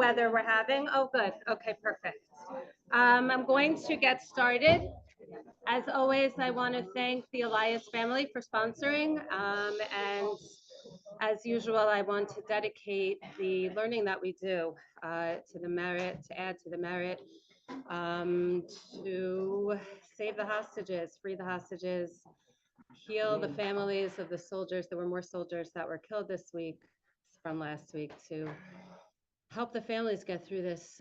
weather we're having? Oh, good. Okay, perfect. I'm going to get started. As always, I want to thank the Elias family for sponsoring. And as usual, I want to dedicate the learning that we do to the merit, to add to the merit, to save the hostages, free the hostages, heal the families of the soldiers. There were more soldiers that were killed this week from last week, to help the families get through this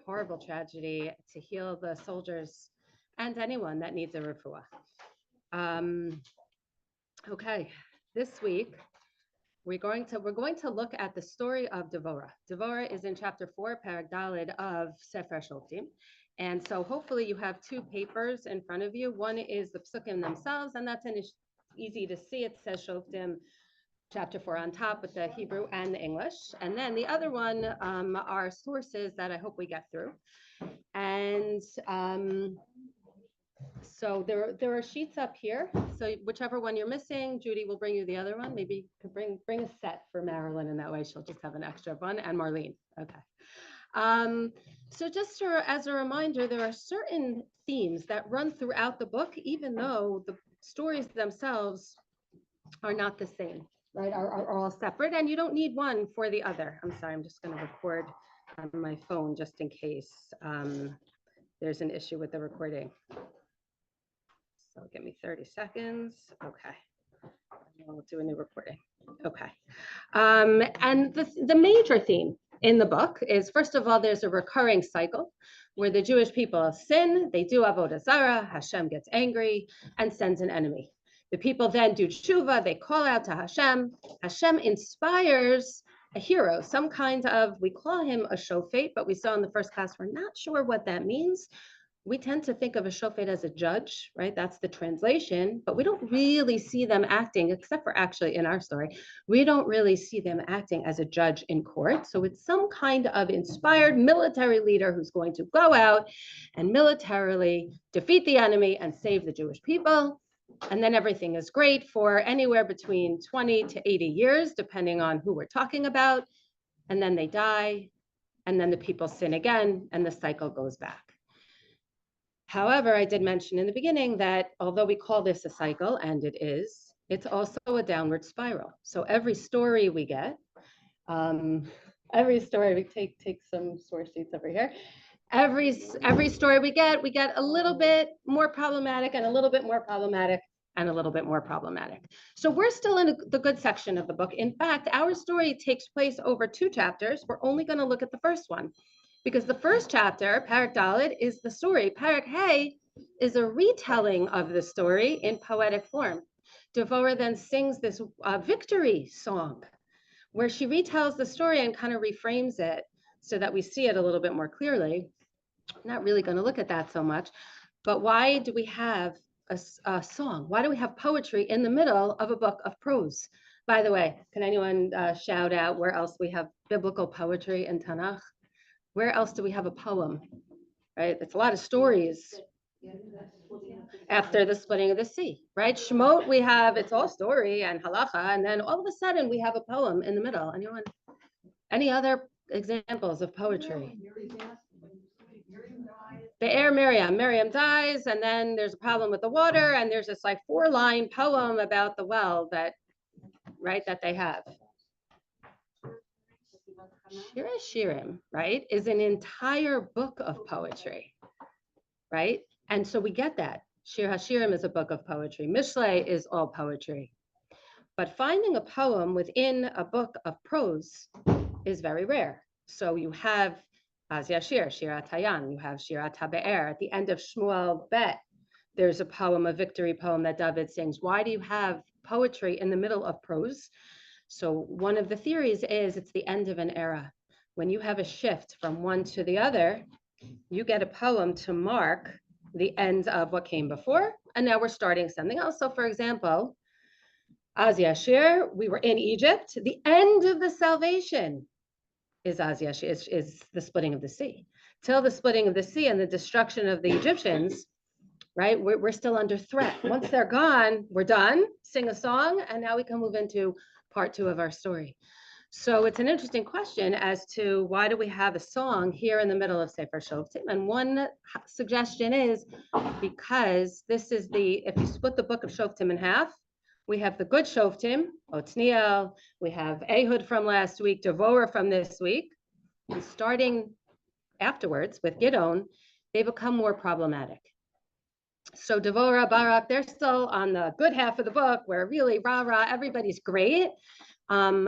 horrible tragedy, to heal the soldiers and anyone that needs a refuah. Okay, this week we're going to look at the story of Devorah. Devorah is in chapter 4, Perek Daled of Sefer Shoftim. And so hopefully you have two papers in front of you. One is the psukim themselves, and that's easy to see. It says Shoftim chapter 4 on top with the Hebrew and the English. And then the other one are sources that I hope we get through. And so there are sheets up here. So whichever one you're missing, Judy will bring you the other one. Maybe you could bring a set for Marilyn, and that way she'll just have an extra one, and Marlene. Okay. So just as a reminder, there are certain themes that run throughout the book, even though the stories themselves are not the same, right? Are all separate, and you don't need one for the other. I'm sorry, I'm just going to record on my phone just in case there's an issue with the recording. So give me 30 seconds. Okay. We'll do a new recording. Okay. And the major theme in the book is, first of all, there's a recurring cycle where the Jewish people sin, they do avodah zarah, Hashem gets angry and sends an enemy. The people then do tshuva, they call out to Hashem. Hashem inspires a hero, some kind of, we call him a shofet, but we saw in the first class, we're not sure what that means. We tend to think of a shofet as a judge, right? That's the translation, but we don't really see them acting, except for actually in our story, we don't really see them acting as a judge in court. So it's some kind of inspired military leader who's going to go out and militarily defeat the enemy and save the Jewish people. And then everything is great for anywhere between 20 to 80 years, depending on who we're talking about. And then they die, and then the people sin again, and the cycle goes back. However, I did mention in the beginning that although we call this a cycle, and it is, it's also a downward spiral. So every story we get, every story, we take some source sheets over here. Every story we get a little bit more problematic and a little bit more problematic and a little bit more problematic. So we're still in the good section of the book. In fact, our story takes place over 2 chapters. We're only going to look at the first one, because the first chapter, Perek Daled, is the story. Perek Hey is a retelling of the story in poetic form. Devorah then sings this victory song where she retells the story and kind of reframes it so that we see it a little bit more clearly. I'm not really going to look at that so much, but why do we have a song? Why do we have poetry in the middle of a book of prose? By the way, can anyone shout out where else we have biblical poetry in Tanakh? Where else do we have a poem, right? It's a lot of stories after the splitting of the sea, right? Shemot, we have, it's all story and halacha, and then all of a sudden we have a poem in the middle. Anyone, any other examples of poetry? Be'er Miriam dies, and then there's a problem with the water, and there's this like 4-line poem about the well that, right, that they have. Shir Shirim, right, is an entire book of poetry, right? And so we get that. Shir HaShirim is a book of poetry. Mishlei is all poetry. But finding a poem within a book of prose is very rare. So you have Az Yashir, Shirat Hayan, you have Shirat HaBe'er. At the end of Shmuel Bet, there's a poem, a victory poem that David sings. Why do you have poetry in the middle of prose? So one of the theories is it's the end of an era. When you have a shift from one to the other, you get a poem to mark the end of what came before, and now we're starting something else. So for example, Az Yashir, we were in Egypt. The end of the salvation is Az Yashir, is the splitting of the sea. Till the splitting of the sea and the destruction of the Egyptians, right? We're still under threat. Once they're gone, we're done. Sing a song, and now we can move into part 2 of our story. So it's an interesting question as to why do we have a song here in the middle of Sefer Shoftim? And one suggestion is because this is if you split the book of Shoftim in half, we have the good Shoftim, Otniel, we have Ehud from last week, Devorah from this week, and starting afterwards with Gidon, they become more problematic. So Devorah, Barak, they're still on the good half of the book where really rah, everybody's great on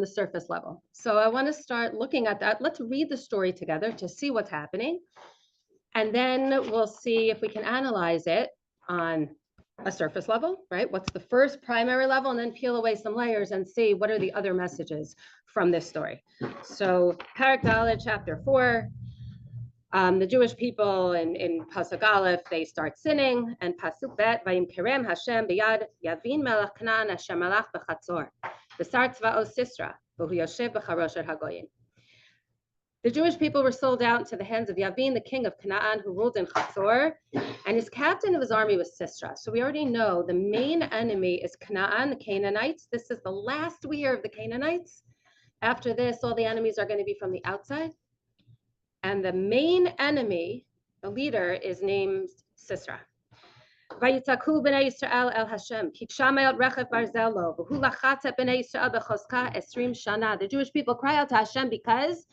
the surface level. So I want to start looking at that. Let's read the story together to see what's happening. And then we'll see if we can analyze it on a surface level, right? What's the first primary level, and then peel away some layers and see what are the other messages from this story. So Parak Dalet, chapter 4, the Jewish people in Pasuk Aleph, they start sinning, and Pasuk Bet, Vayim Kerem Hashem biyad Yavin melech Canaan Asher malach b'chatzor, b'sar tzva'os Sisra, v'hu yoshev b'charosh hagoyim. The Jewish people were sold out into the hands of Yavin, the king of Canaan, who ruled in Chatzor, and his captain of his army was Sisra. So we already know the main enemy is Canaan, the Canaanites. This is the last year of the Canaanites. After this, all the enemies are going to be from the outside. And the main enemy, the leader, is named Sisra. Vayitzaku b'nei Yisrael el Hashem, ki kshamei rechev barzel lo, v'hu lachat et b'nei Yisrael b'choska esrim shana. The Jewish people cry out to Hashem because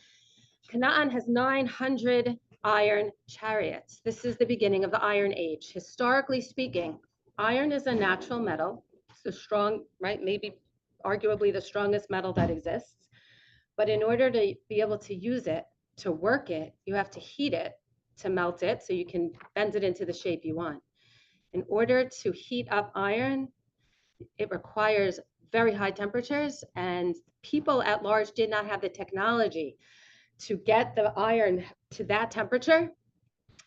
Canaan has 900 iron chariots. This is the beginning of the Iron Age. Historically speaking, iron is a natural metal. It's a strong, right? Maybe arguably the strongest metal that exists. But in order to be able to use it, to work it, you have to heat it to melt it so you can bend it into the shape you want. In order to heat up iron, it requires very high temperatures, and people at large did not have the technology to get the iron to that temperature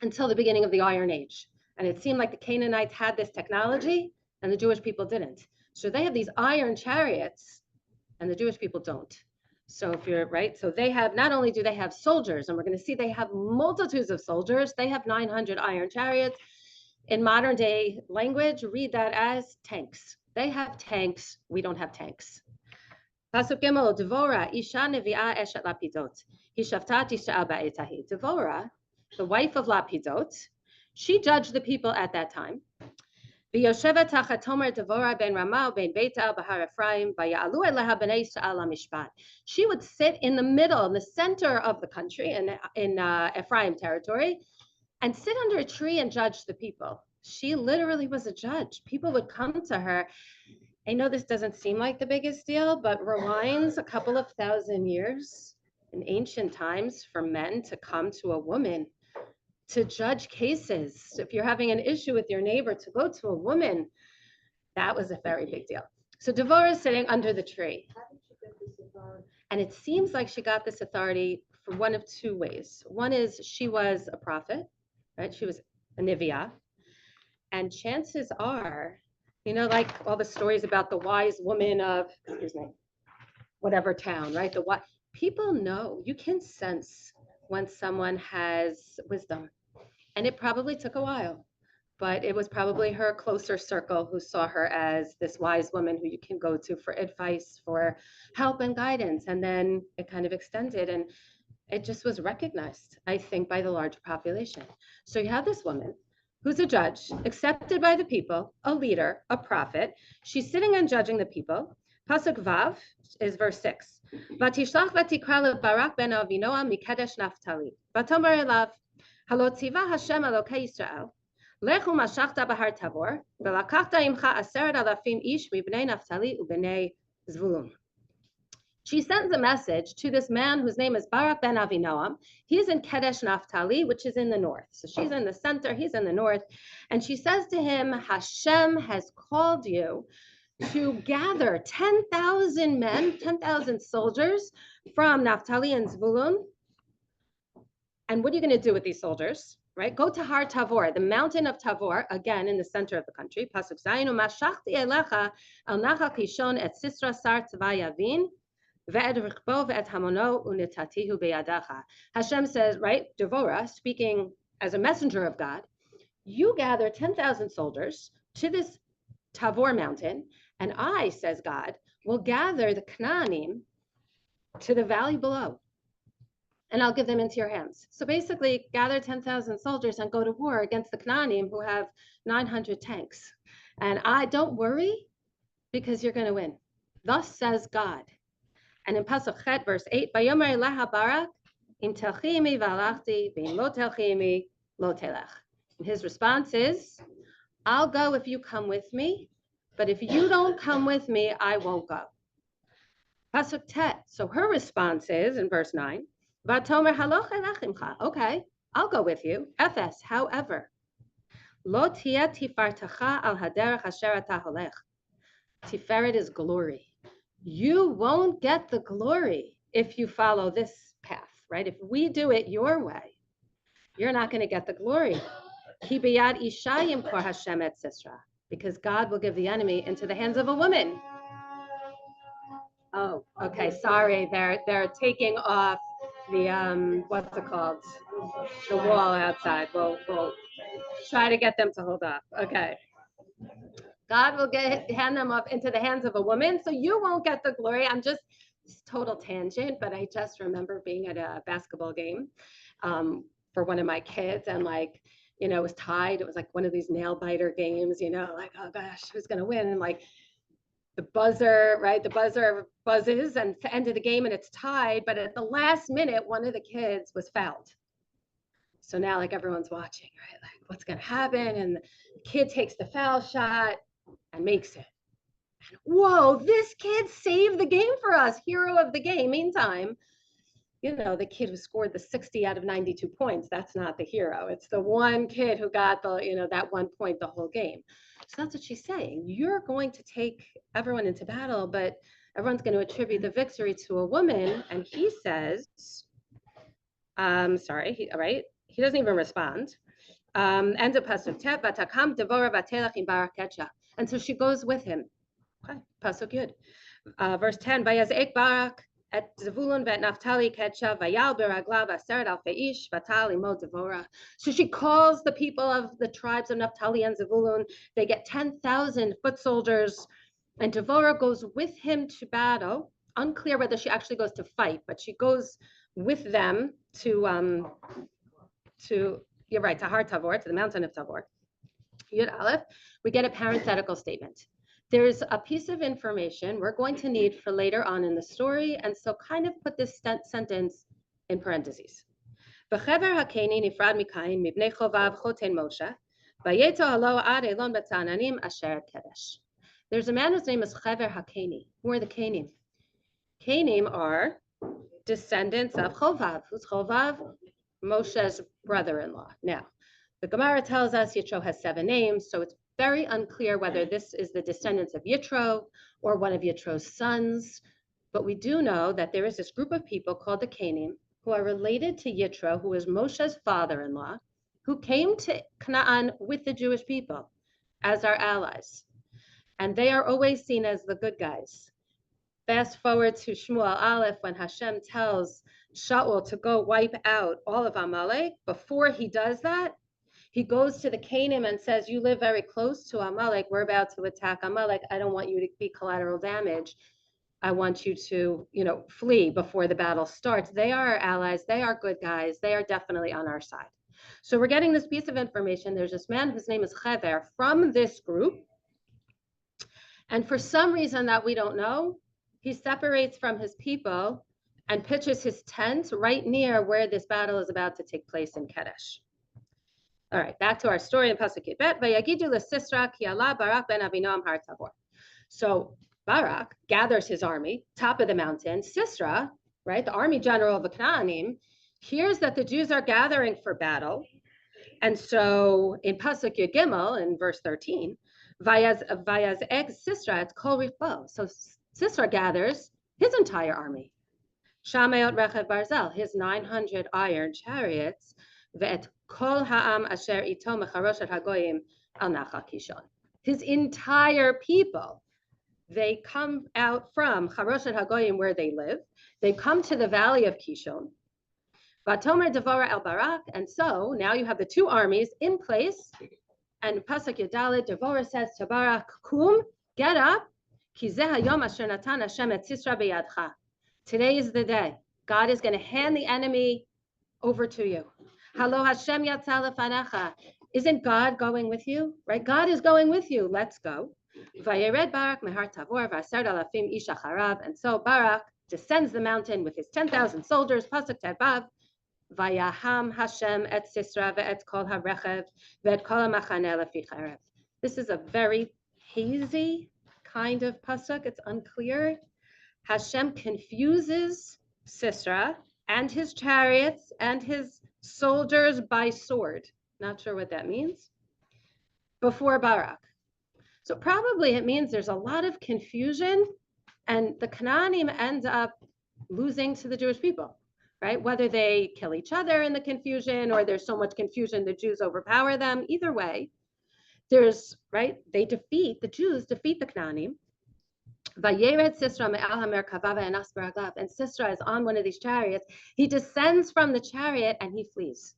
until the beginning of the Iron Age. And it seemed like the Canaanites had this technology and the Jewish people didn't. So they have these iron chariots and the Jewish people don't. So if you're right, so they have, not only do they have soldiers, and we're going to see they have multitudes of soldiers, they have 900 iron chariots. In modern day language, read that as tanks. They have tanks, we don't have tanks. Pasuk Gimel, Devorah, Isha Nevi'ah Eshet Lapidot. Devorah, the wife of Lapidot, she judged the people at that time. She would sit in the middle, in the center of the country, in Ephraim territory, and sit under a tree and judge the people. She literally was a judge. People would come to her. I know this doesn't seem like the biggest deal, but rewinds a couple of thousand years in ancient times for men to come to a woman to judge cases. So if you're having an issue with your neighbor, to go to a woman, that was a very big deal. So Devorah is sitting under the tree. How did she get this authority? And it seems like she got this authority for one of two ways. One is she was a prophet, right? She was a Neviah. And chances are, you know, like all the stories about the wise woman of, excuse me, whatever town, right? People know, you can sense when someone has wisdom. And it probably took a while, but it was probably her closer circle who saw her as this wise woman who you can go to for advice, for help and guidance. And then it kind of extended and it just was recognized, I think, by the larger population. So you have this woman who's a judge, accepted by the people, a leader, a prophet. She's sitting and judging the people. Pasuk Vav is verse 6. Vatishlach vatikra leBarak ben Avinoam mikedesh Naftali. Vatomer elav, Halo tziva Hashem Elokei Yisrael, lechu mashachta bahar Tabor, velakachta imcha 10,000 ish mibnei Naftali ubnei Zvulun. She sends a message to this man whose name is Barak ben Avinoam. He's in Kedesh Naphtali, which is in the north. So she's in the center, he's in the north. And she says to him, Hashem has called you to gather 10,000 men, 10,000 soldiers from Naphtali and Zvulun. And what are you going to do with these soldiers? Right? Go to Har Tavor, the mountain of Tavor, again in the center of the country. Pasuk Zayin, Mashachti elecha al nachal Kishon et Sisra sar tzva Yavin. Hashem says, right, Devorah, speaking as a messenger of God, you gather 10,000 soldiers to this Tavor mountain, and I, says God, will gather the Canaanim to the valley below, and I'll give them into your hands. So basically, gather 10,000 soldiers and go to war against the Canaanim who have 900 tanks. And don't worry, because you're going to win. Thus says God. And in Pasuk Chet, verse 8, Vayomer Leha Barak, Im telchimi v'alachti, v'im lo telchimi, lo telech. And his response is, I'll go if you come with me, but if you don't come with me, I won't go. Pasuk Tet. So her response is, in verse 9, Vatomer haloch elachimcha. Okay, I'll go with you. Ephes, however, lo tia tifartacha al haderech asher ata holech. Tiferet is glory. You won't get the glory if you follow this path, right? If we do it your way, you're not going to get the glory. Ki biyad isha yimkor Hashem et Sisra, because God will give the enemy into the hands of a woman. Oh, okay. Sorry, they're taking off the what's it called? The wall outside. We'll try to get them to hold up. Okay. God will hand them up into the hands of a woman, so you won't get the glory. It's total tangent, but I just remember being at a basketball game for one of my kids, and it was tied. It was like one of these nail biter games, like, oh gosh, who's gonna win? And like the buzzer, right? The buzzer buzzes, and it's the end of the game, and it's tied. But at the last minute, one of the kids was fouled. So now, like, everyone's watching, right? Like, what's gonna happen? And the kid takes the foul shot and makes it. And whoa, this kid saved the game for us, hero of the game. Meantime, the kid who scored the 60 out of 92 points, that's not the hero. It's the one kid who got that 1 point the whole game. So that's what she's saying. You're going to take everyone into battle, but everyone's going to attribute the victory to a woman. And he says, right? He doesn't even respond. End of Pasuk Tet, Vatakam Devora Vatelach in Baraketcha. And so she goes with him. Okay, Pasuk Yud. Verse 10, Vayazek Barak at Zevulun vet Naphtali Ketcha, Vayal Beragla Vaseret Alfei Ish, Vatal Imo Devora. So she calls the people of the tribes of Naphtali and Zevulun. They get 10,000 foot soldiers, and Devora goes with him to battle. Unclear whether she actually goes to fight, but she goes with them to Har Tavor, to the mountain of Tavor. Yud Aleph, we get a parenthetical statement. There's a piece of information we're going to need for later on in the story, and so kind of put this sentence in parentheses. V'chever hakeni nifrad mikain mibnei chovav choten Moshe, v'yeto halo ad elon b'tzananim asher kedesh. There's a man whose name is Chever Hakeni. Who are the Canim? Canim are descendants of Chovav. Who's Chovav? Moshe's brother-in-law. Now, the Gemara tells us Yitro has 7 names, so it's very unclear whether this is the descendants of Yitro or one of Yitro's sons. But we do know that there is this group of people called the Canim who are related to Yitro, who is Moshe's father-in-law, who came to Canaan with the Jewish people as our allies. And they are always seen as the good guys. Fast forward to Shmuel Aleph, when Hashem tells Shaul to go wipe out all of Amalek. Before he does that, he goes to the Canim and says, you live very close to Amalek. We're about to attack Amalek. I don't want you to be collateral damage. I want you to, flee before the battle starts. They are our allies. They are good guys. They are definitely on our side. So we're getting this piece of information. There's this man whose name is Chever from this group. And for some reason that we don't know, he separates from his people and pitches his tent right near where this battle is about to take place in Kedesh. All right, back to our story in Pasuk Bet. Vayagidu leSisra ki ala Barak ben Avinoam Har Tavor. So Barak gathers his army, top of the mountain. Sisra, right, the army general of the Canaanim, hears that the Jews are gathering for battle. And so in Pasuk Yud Gimel, in verse 13, Vayaz Eg Sisra, it's Kol Rifbo. So Sisra gathers his entire army. Shameot Rechev Barzel, his 900 iron chariots, Ve'et Kol Ha'am Asher Ito Mecharoshet Hagoyim Al Nachal Kishon. His entire people, they come out from Charoshet Hagoyim, where they live. They come to the valley of Kishon. Vatomer Devora El Barak, and so now you have the 2 armies in place. And Pasuk Yadalit, Devora says to Barak, Kum, get up, ki zeh hayom asher natan Hashem et Sisra beyadcha. Today is the day. God is going to hand the enemy over to you. Halo Hashem yatsa lefanecha. Isn't God going with you? Right? God is going with you. Let's go. Vayered Barak mehar Tavor v'aser alafim ish acharav. And so Barak descends the mountain with his 10,000 soldiers. Pasuk Tevav. Vayaham Hashem et Sisra ve'et kol harechev ve'et kol hamachane lefi charev. This is a very hazy kind of pasuk. It's unclear. Hashem confuses Sisra and his chariots and his soldiers by sword. Not sure what that means. Before Barak. So probably it means there's a lot of confusion and the Canaanim end up losing to the Jewish people, right? Whether they kill each other in the confusion or there's so much confusion the Jews overpower them. Either way, there's, right? The Jews defeat the Canaanim. Vayered Sisra me'al hamerkava ve'anas baraglav. And Sisra is on one of these chariots. He descends from the chariot and he flees.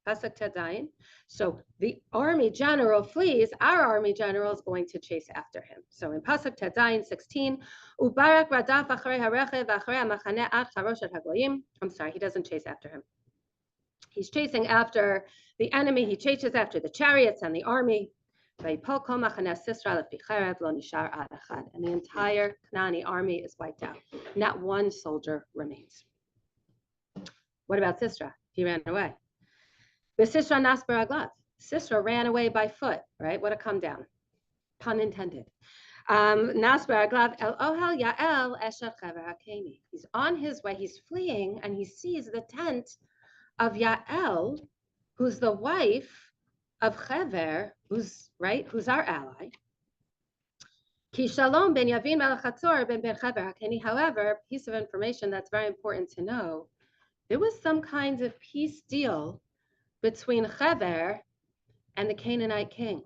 Pasuk Tedayin. So the army general flees. Our army general is going to chase after him. So in Pasuk Tedayin 16, Ubarak radaf achrei harechev v'achrei hamachane ad charoshet hagoyim. I'm sorry, he doesn't chase after him. He's chasing after the enemy. He chases after the chariots and the army. And the entire Canaanite army is wiped out. Not one soldier remains. What about Sisra? He ran away. The Sisra nas baraglav. Sisra ran away by foot, right? What a come down. Pun intended. Nas baraglav el ohel Yael eshet chaver hakeni. He's on his way. He's fleeing, and he sees the tent of Yael, who's the wife of Chaver, who's our ally. Ki shalom ben Yavin melech Hatzor ben Chaver hakeni. However, piece of information that's very important to know, there was some kind of peace deal between Chaver and the Canaanite king.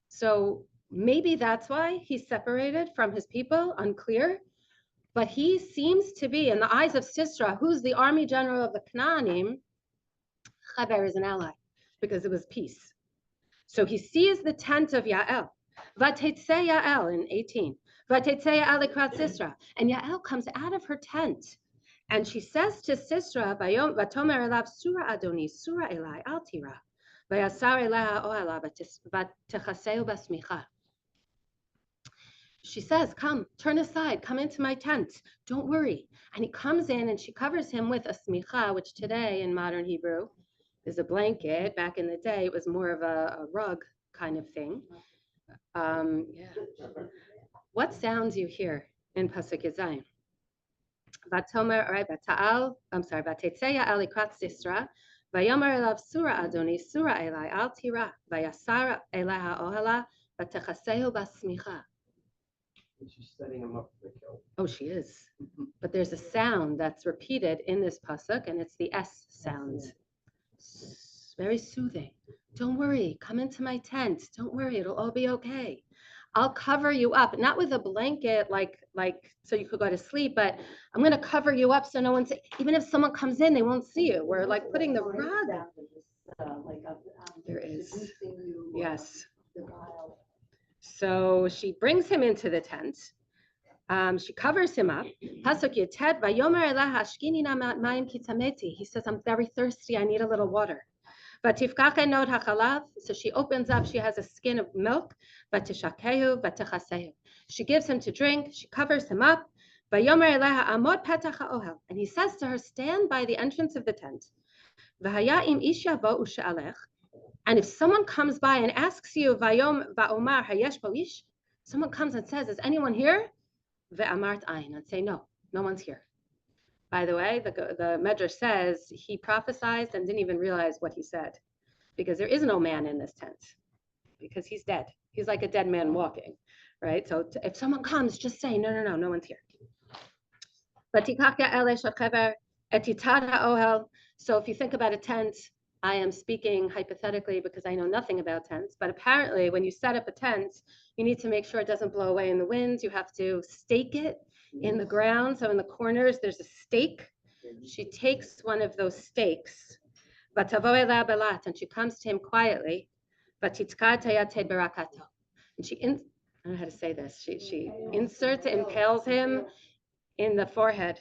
So maybe that's why he's separated from his people, unclear. But he seems to be, in the eyes of Sisra, who's the army general of the Canaanim, Chaver is an ally because it was peace. So he sees the tent of Yael. Vatetze Yael in 18. Vatetze Yael likrat Sisra. And Yael comes out of her tent. And she says to Sisra, Vatomer elav Sura Adoni, Sura Elai, Al Tira. Vayasar Elaha Ohala, Vatechaseu Basmicha. She says, come, turn aside, come into my tent. Don't worry. And he comes in and she covers him with a smicha, which today in modern Hebrew is a blanket. Back in the day, it was more of a rug kind of thing. What sounds you hear in Pasuk Yazayin? Vatomer, right, Vata'al, I'm sorry, Vatetzeya al likrat Sisra, Vayomer elav Sura Adoni, Sura Elai, Al Tira, Vayasar Elaha Ohala, Vatechaseu Basmicha. She's setting him up for the kill. Oh, she is. But there's a sound that's repeated in this pasuk, and it's the S sound. Very soothing. Don't worry. Come into my tent. Don't worry. It'll all be okay. I'll cover you up, not with a blanket, like so you could go to sleep, but I'm going to cover you up so no one see. Even if someone comes in, they won't see you. We're like putting the rug. There is. Yes. So she brings him into the tent. She covers him up. Pasuk Yetet, Vayomer elaha ashkini na ma'ayim ki tameti. He says, I'm very thirsty. I need a little water. Vatifkach enod hachalav. So she opens up. She has a skin of milk. Vatishakehu, vatichasehu. She gives him to drink. She covers him up. Vayomer elaha amod petach ha'ohel. And he says to her, stand by the entrance of the tent. V'haya im ish yavo u'she'alech. And if someone comes by and asks you, Vayom va'omar hayesh bo ish, someone comes and says, is anyone here? Ve'amart ayin, and say, no, no one's here. By the way, the Medrash says he prophesied and didn't even realize what he said, because there is no man in this tent, because he's dead. He's like a dead man walking, right? So if someone comes, just say, no, no one's here. So if you think about a tent, I am speaking hypothetically because I know nothing about tents, but apparently when you set up a tent, you need to make sure it doesn't blow away in the wind. You have to stake it in the ground. So in the corners, there's a stake. She takes one of those stakes, and she comes to him quietly, and she, I don't know how to say this. She inserts, impales him in the forehead.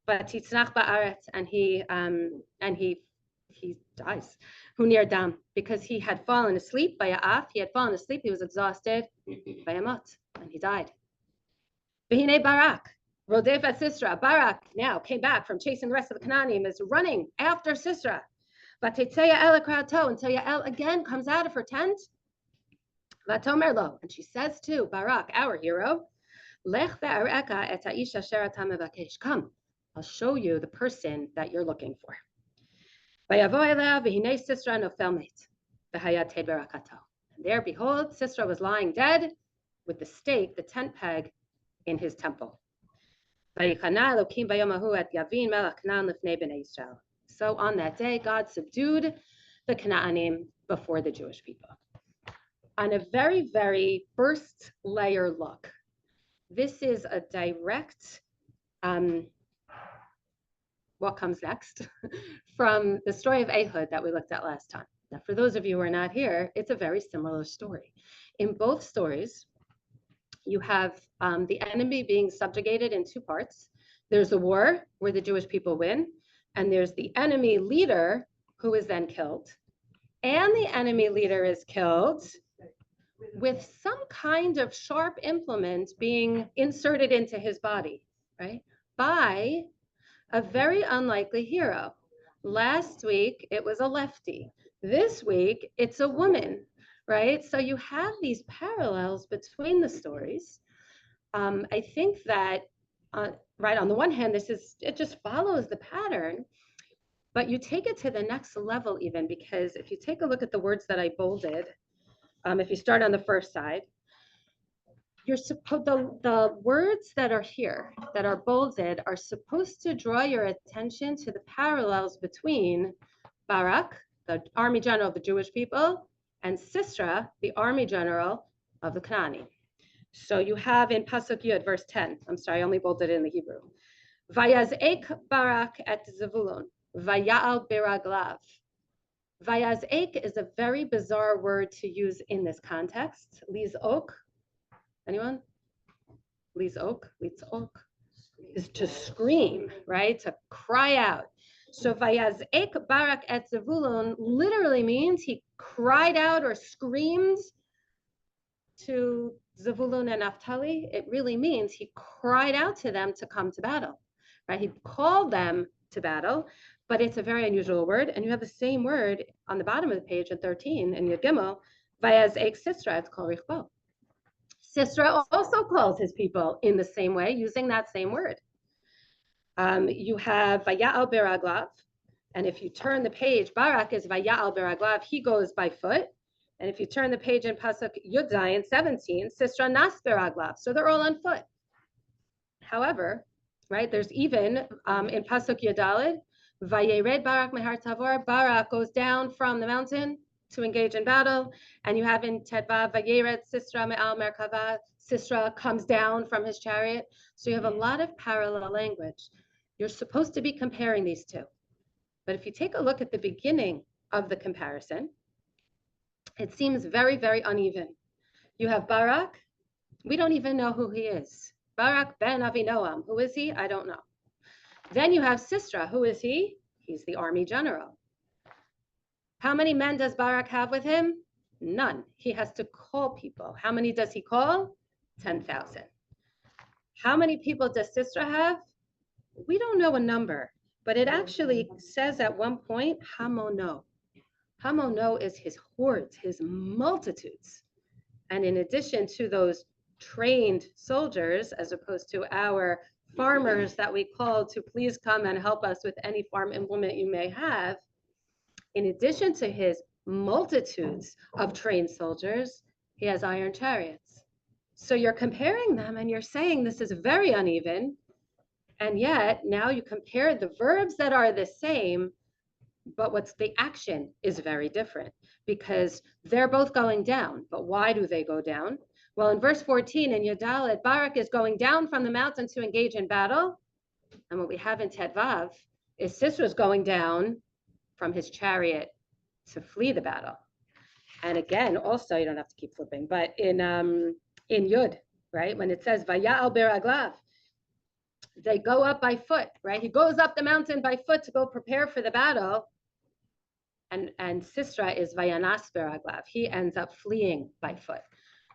But Titznach ba'aretz, and he dies. Hu nir dam, because he had fallen asleep by Ya'af. He had fallen asleep. He was exhausted by Yamot, and he died. V'hinei Barak, Rodef at Sisra. Barak now came back from chasing the rest of the Canaanim, is running after Sisra. V'tetzeya el akrato, until Yael again comes out of her tent. V'tomer lo, and she says to Barak, our hero, Lech ve'areka et ha'isha asher ata mevakesh. Come, I'll show you the person that you're looking for. Vayavo elea v'hinei Sisra nofel met, v'haya ted barakato. And there, behold, Sisra was lying dead with the stake, the tent peg, in his temple. So on that day, God subdued the Canaanim before the Jewish people. On a very, very first layer look, this is a direct, what comes next, from the story of Ehud that we looked at last time. Now, for those of you who are not here, it's a very similar story. In both stories, you have the enemy being subjugated in two parts. There's a war where the Jewish people win, and there's the enemy leader who is then killed. And the enemy leader is killed with some kind of sharp implement being inserted into his body, right? By a very unlikely hero. Last week, it was a lefty. This week, it's a woman, right? So you have these parallels between the stories. I think that, right, on the one hand, it just follows the pattern, but you take it to the next level even, because if you take a look at the words that I bolded, if you start on the first side, the words that are here, that are bolded, are supposed to draw your attention to the parallels between Barak, the army general of the Jewish people, and Sisra, the army general of the Canaanim. So you have in Pasuk Yud, verse 10, I'm sorry, I only bolded it in the Hebrew. Vayaz'ek Barak et Zevulun, vaya'al beraglav. Vayaz'ek is a very bizarre word to use in this context. Liz'ok, anyone? Liz'ok is to scream, right? To cry out. So Vayaz'ek Barak et Zevulun literally means he cried out or screamed to Zevulun and Naphtali. It really means he cried out to them to come to battle, right? He called them to battle, but it's a very unusual word. And you have the same word on the bottom of the page at 13 in Yud Gimel, Vayaz'ek Sisra et kol richbo. Sisra also calls his people in the same way, using that same word. You have Vaya'al beraglav, and if you turn the page, Barak is Vaya'al beraglav, he goes by foot. And if you turn the page in Pasuk Yud Zayin 17, Sisra nas beraglav, so they're all on foot. However, right, there's even in Pasuk Yud Daled, Vayered Barak mehar Tavor, Barak goes down from the mountain to engage in battle. And you have in Tedvav, Vayered Sisra me'al merkava, Sisra comes down from his chariot. So you have a lot of parallel language. You're supposed to be comparing these two. But if you take a look at the beginning of the comparison, it seems very, very uneven. You have Barak, we don't even know who he is. Barak ben Avinoam, who is he? I don't know. Then you have Sisra, who is he? He's the army general. How many men does Barak have with him? None. He has to call people. How many does he call? 10,000. How many people does Sisra have? We don't know a number, but it actually says at one point, Hamono. Hamono is his hordes, his multitudes. And in addition to those trained soldiers, as opposed to our farmers that we call to please come and help us with any farm implement you may have, in addition to his multitudes of trained soldiers, he has iron chariots. So you're comparing them and you're saying this is very uneven. And yet now you compare the verbs that are the same, but what's the action is very different, because they're both going down. But why do they go down? Well, in verse 14 in Yud Daled, Barak is going down from the mountain to engage in battle. And what we have in Tedvav is Sisra's going down from his chariot to flee the battle. And again, also, you don't have to keep flipping, but in Yud, right, when it says Vaya'al beraglav, they go up by foot, right? He goes up the mountain by foot to go prepare for the battle. And Sisra is Vayanas beraglav. He ends up fleeing by foot.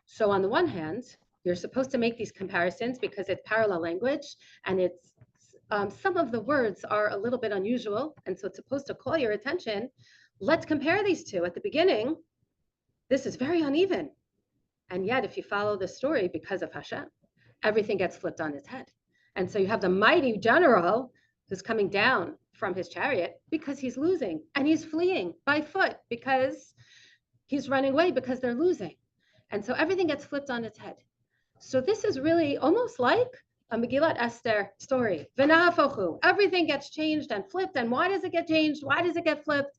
So on the one hand, you're supposed to make these comparisons because it's parallel language, and it's some of the words are a little bit unusual, and so it's supposed to call your attention. Let's compare these two. At the beginning, this is very uneven. And yet, if you follow the story, because of Hashem, everything gets flipped on its head. And so you have the mighty general who's coming down from his chariot because he's losing, and he's fleeing by foot because he's running away because they're losing. And so everything gets flipped on its head. So this is really almost like a Megillat Esther story. V'na'afochu. Everything gets changed and flipped. And why does it get changed? Why does it get flipped?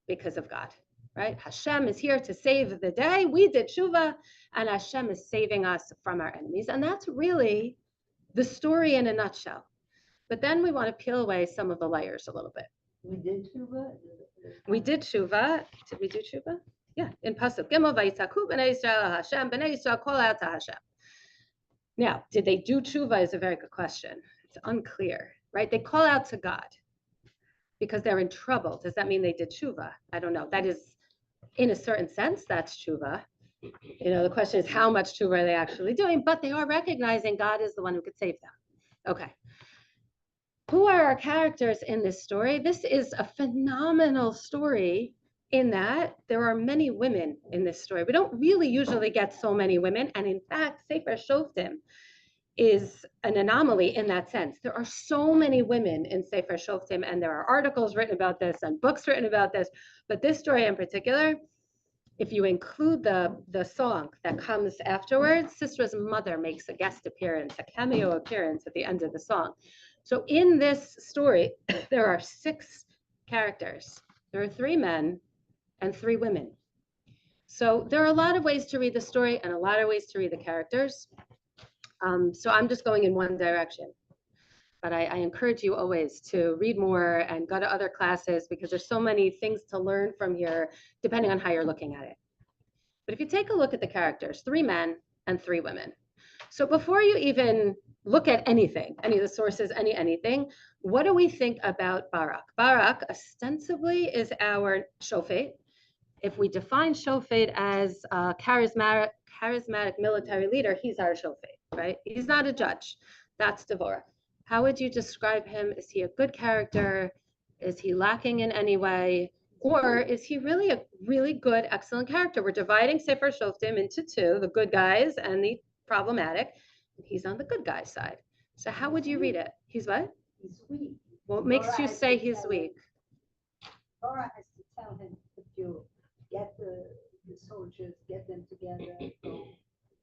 Because of God, right? Hashem is here to save the day. We did tshuva, and Hashem is saving us from our enemies. And that's really the story in a nutshell. But then we want to peel away some of the layers a little bit. We did tshuva? We did tshuva. Did we do tshuva? Yeah, in Pasuk Gimel, Vayitzaku b'nei Yisrael Hashem, b'nei Yisrael call out to Hashem. Now, did they do tshuva is a very good question. It's unclear, right? They call out to God because they're in trouble. Does that mean they did tshuva? I don't know. That is, in a certain sense, that's tshuva. You know, the question is how much tshuva are they actually doing? But they are recognizing God is the one who could save them. Okay. Who are our characters in this story? This is a phenomenal story in that there are many women in this story. We don't really usually get so many women. And in fact, Sefer Shoftim is an anomaly in that sense. There are so many women in Sefer Shoftim, and there are articles written about this and books written about this. But this story in particular, if you include the song that comes afterwards, Sisra's mother makes a guest appearance, a cameo appearance at the end of the song. So in this story, there are 6 characters. There are 3 men and 3 women. So there are a lot of ways to read the story and a lot of ways to read the characters. So I'm just going in one direction. But I encourage you always to read more and go to other classes because there's so many things to learn from here, depending on how you're looking at it. But if you take a look at the characters, 3 men and 3 women. So before you even look at anything, any of the sources, anything, what do we think about Barak? Barak ostensibly is our shofet. If we define shofet as a charismatic military leader, he's our shofet, right? He's not a judge. That's Devorah. How would you describe him? Is he a good character? Is he lacking in any way? Or is he really a really good, excellent character? We're dividing Sefer Shoftim into 2, the good guys and the problematic. He's on the good guy side. So how would you read it? He's what? He's weak. What makes you say he's weak? Torah has to tell him, if you get the soldiers, get them together.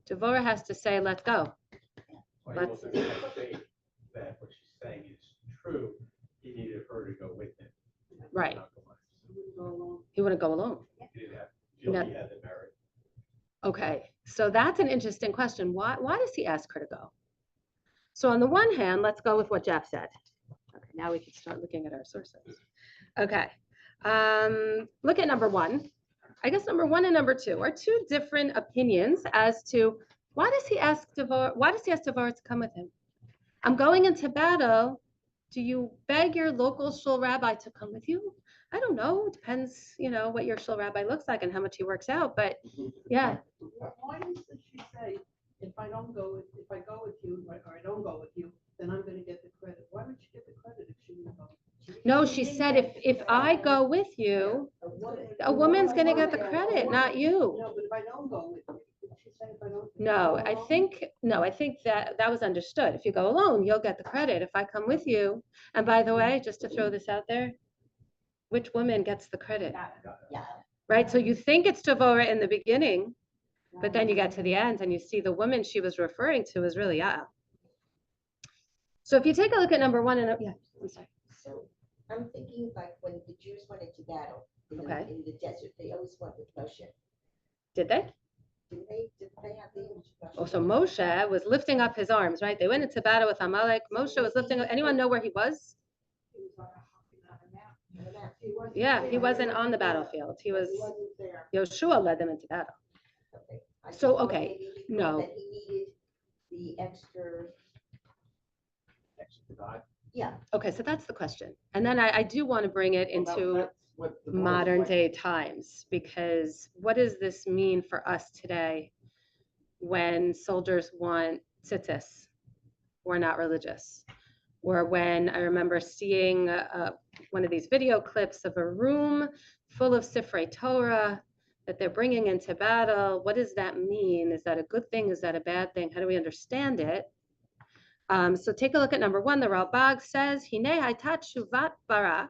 Devorah has to say, let's go. Well, he wasn't going to say that what she's saying is true. He needed her to go with him. Right. Not go alone. Go along. He wouldn't go alone. He didn't have, feel he had the merit. Okay, so that's an interesting question. Why does he ask her to go? So on the one hand, let's go with what Jeff said. Okay, now we can start looking at our sources. Okay, look at number 1. I guess number 1 and number 2 are 2 different opinions as to why does he ask Devorah to come with him? I'm going into battle. Do you beg your local shul rabbi to come with you? I don't know. It depends, what your shul rabbi looks like and how much he works out. But yeah. Why doesn't she say, if I go with you, or I don't go with you, then I'm going to get the credit? Why would she get the credit if she didn't go? No, she said if I go with you, a woman's going to get the credit, not you. No, but if I don't go with you, did she say if I don't? No, I think that was understood. If you go alone, you'll get the credit. If I come with you, and by the way, just to throw this out there, which woman gets the credit? Yeah. Right? So you think it's Devorah in the beginning, but then you get to the end and you see the woman she was referring to is really Yael. So if you take a look at number 1 and yeah, I'm sorry. So I'm thinking like when the Jews went into battle in the desert, they always went with Moshe. Did they? Did they have the image of Moshe? Oh, so Moshe was lifting up his arms, right? They went into battle with Amalek. Moshe was lifting up. Anyone know where he was? Yeah, he wasn't on the battlefield. He was, Yoshua led them into battle. Okay. I So, just thought okay, maybe no. that he needed the extra connection to God? Yeah, Okay, so that's the question. And then I do want to bring it Well, into that's what the Lord modern like- day times, because what does this mean for us today when soldiers want tzitzis or not religious? Or when I remember seeing one of these video clips of a room full of Sifrei Torah that they're bringing into battle. What does that mean? Is that a good thing? Is that a bad thing? How do we understand it? So take a look at number one. The Ralbag says, Hinei hayta tshuvat Barak.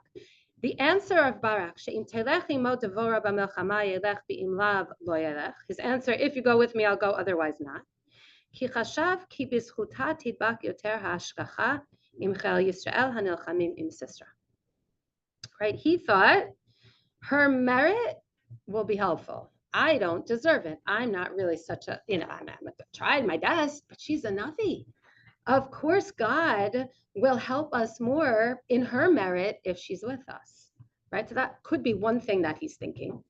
The answer of Barak, she'im telech imo devora b'melchama yelech v'im lav lo yelech. His answer, if you go with me, I'll go, otherwise not. Ki chashav ki bizchuta tidbak yoter ha'ashgacha im chel Yisrael hanilchamim im Sisra. Right? He thought her merit will be helpful. I don't deserve it. I'm not really such a, I'm tried my best, but she's a Navi. Of course, God will help us more in her merit if she's with us, right? So that could be one thing that he's thinking.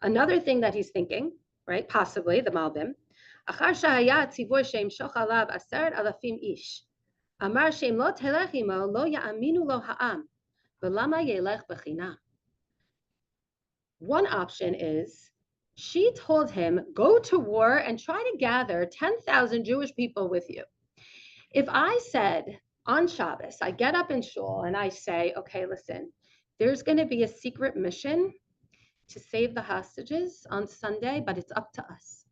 Another thing that he's thinking, right? Possibly the Malbim. Achar shahaya tzivur sheim shoch alav aseret alafim ish. Amar sheim lo telech imo lo ya'aminu lo ha'am. V'lama yelech b'chinam. One option is she told him, go to war and try to gather 10,000 Jewish people with you. If I said on Shabbos, I get up in shul and I say, okay, listen, there's going to be a secret mission to save the hostages on Sunday, but it's up to us.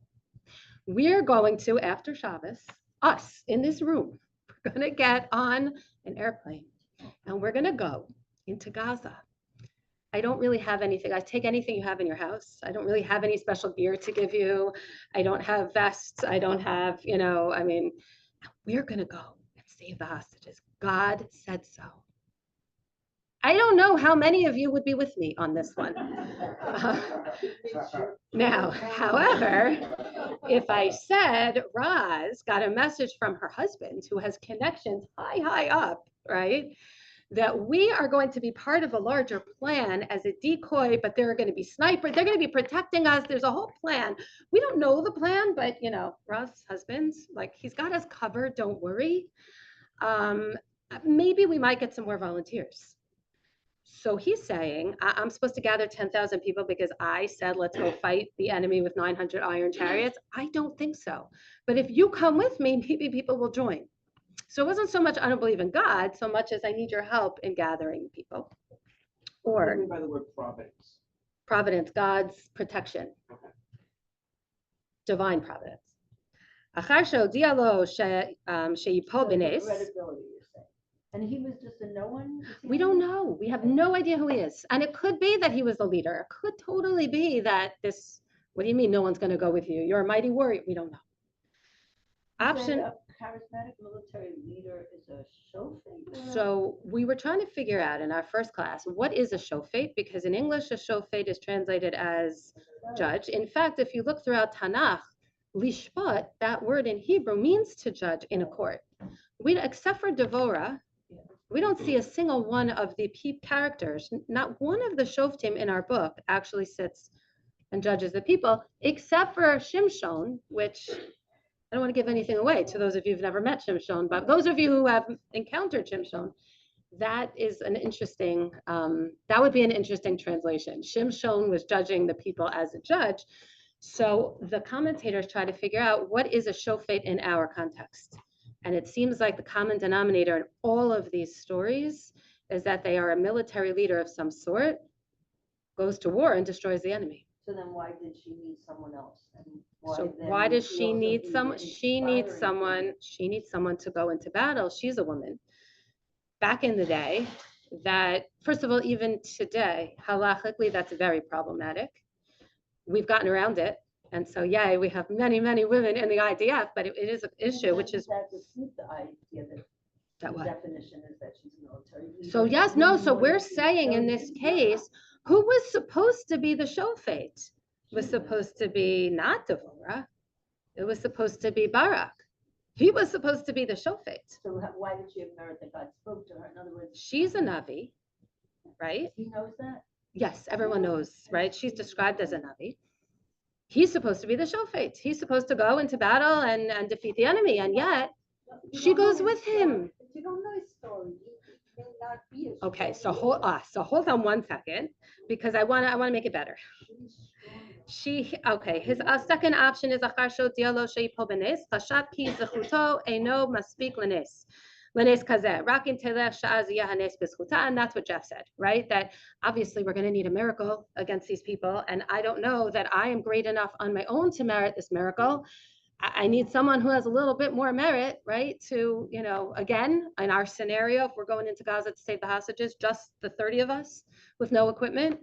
We're going to, after Shabbos, us in this room, we're going to get on an airplane and we're going to go into Gaza. I don't really have anything. I take anything you have in your house. I don't really have any special gear to give you. I don't have vests. I don't have, we're going to go and save the hostages. God said so. I don't know how many of you would be with me on this one. Now, however, if I said Roz got a message from her husband who has connections high up, right? That we are going to be part of a larger plan as a decoy, but there are going to be snipers. They're going to be protecting us. There's a whole plan. We don't know the plan, but Ross' husband, he's got us covered. Don't worry. Maybe we might get some more volunteers. So he's saying, I'm supposed to gather 10,000 people because I said, let's go fight the enemy with 900 iron chariots. I don't think so. But if you come with me, maybe people will join. So it wasn't so much I don't believe in God, so much as I need your help in gathering people. What do you Or mean by the word providence? providence, God's protection, Okay. divine providence. Achar she'odia lo she'yipol b'nes. Credibility, you're saying. And he was just a no one? We don't know. We have no idea who he is. And it could be that he was the leader. It could totally be that what do you mean no one's going to go with you? You're a mighty warrior. We don't know. Option. A charismatic military leader is a shofet? So we were trying to figure out in our first class, what is a shofet? Because in English, a shofet is translated as judge. In fact, if you look throughout Tanakh, lishpat, that word in Hebrew means to judge in a court. Except for Devorah, we don't see a single one of the characters. Not one of the shoftim in our book actually sits and judges the people, except for Shimshon, which I don't want to give anything away to those of you who've never met Shimshon, but those of you who have encountered Shimshon, that is an interesting, that would be an interesting translation. Shimshon was judging the people as a judge. So the commentators try to figure out what is a shofet in our context. And it seems like the common denominator in all of these stories is that they are a military leader of some sort, goes to war and destroys the enemy. So then why did she need someone else? And Why does she need someone? She needs someone to go into battle. She's a woman. Back in the day, that, first of all, even today, halachically, that's very problematic. We've gotten around it. And so, yay, we have many, many women in the IDF, but it is an issue, which is. That defeat the idea that the definition is that she's military leader. So yes, no, so we're saying in this case, who was supposed to be the shofet? Was supposed to be not Devorah. It was supposed to be Barak. He was supposed to be the shofet. So why did she have merit that God spoke to her? In other words, She's a Navi, right? he knows that? Yes, everyone knows, right? She's described as a Navi. He's supposed to be the shofet. He's supposed to go into battle and defeat the enemy, and yet she goes with him. you don't know his story. It may not be a Okay, story. so hold on one second, because I wanna make it better. His second option is achar she'odialo she'yipo b'nes, chashav ki zechuto eino maspik l'nes. L'nes kazeh, rak im telech she'az yeh hanes b'zchuta, and that's what Jeff said, right? That obviously we're gonna need a miracle against these people, and I don't know that I am great enough on my own to merit this miracle. I need someone who has a little bit more merit, right? To, again, in our scenario, if we're going into Gaza to save the hostages, just the 30 of us with no equipment,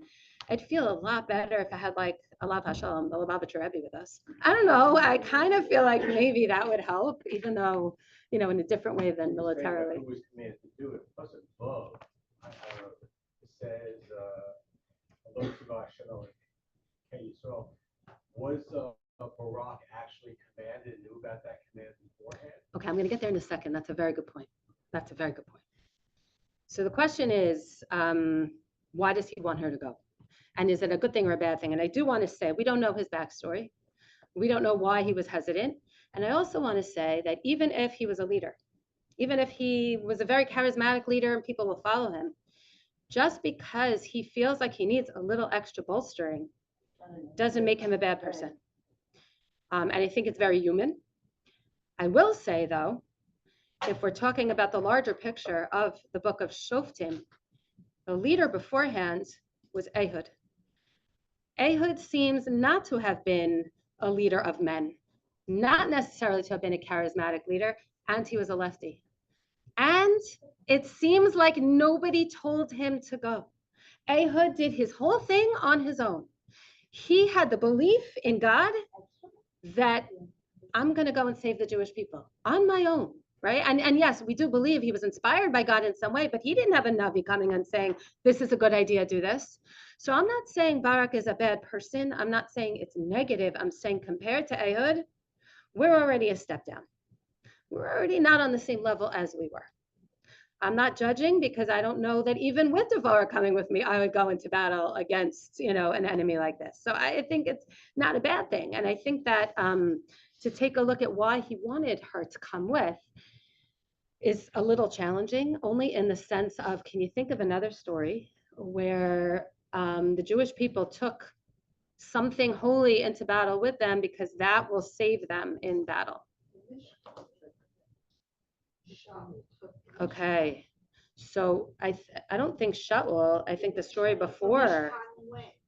I'd feel a lot better if I had like Alav Hashalom, the Lubavitcher Rebbe with us. I don't know. I kind of feel like maybe that would help, even though, in a different way than militarily. Who was commanded to do it? Plus above, I don't know, it says, Lo Tzivah Shalom, Ken Yisrael. Was Barak actually commanded and knew about that command beforehand? Okay, I'm going to get there in a second. That's a very good point. That's a very good point. So the question is, why does he want her to go? And is it a good thing or a bad thing? And I do want to say, we don't know his backstory. We don't know why he was hesitant. And I also want to say that even if he was a leader, even if he was a very charismatic leader and people will follow him, just because he feels like he needs a little extra bolstering doesn't make him a bad person. And I think it's very human. I will say, though, if we're talking about the larger picture of the book of Shoftim, the leader beforehand was Ehud. Ehud seems not to have been a leader of men, not necessarily to have been a charismatic leader, and he was a lefty. And it seems like nobody told him to go. Ehud did his whole thing on his own. He had the belief in God that I'm going to go and save the Jewish people on my own, right? And yes, we do believe he was inspired by God in some way, but he didn't have a Navi coming and saying, this is a good idea, do this. So I'm not saying Barak is a bad person. I'm not saying it's negative. I'm saying compared to Ehud, we're already a step down. We're already not on the same level as we were. I'm not judging because I don't know that even with Devorah coming with me, I would go into battle against, an enemy like this. So I think it's not a bad thing. And I think that to take a look at why he wanted her to come with is a little challenging, only in the sense of, can you think of another story where the Jewish people took something holy into battle with them because that will save them in battle? Okay, so I don't think Shaul, I think the story before.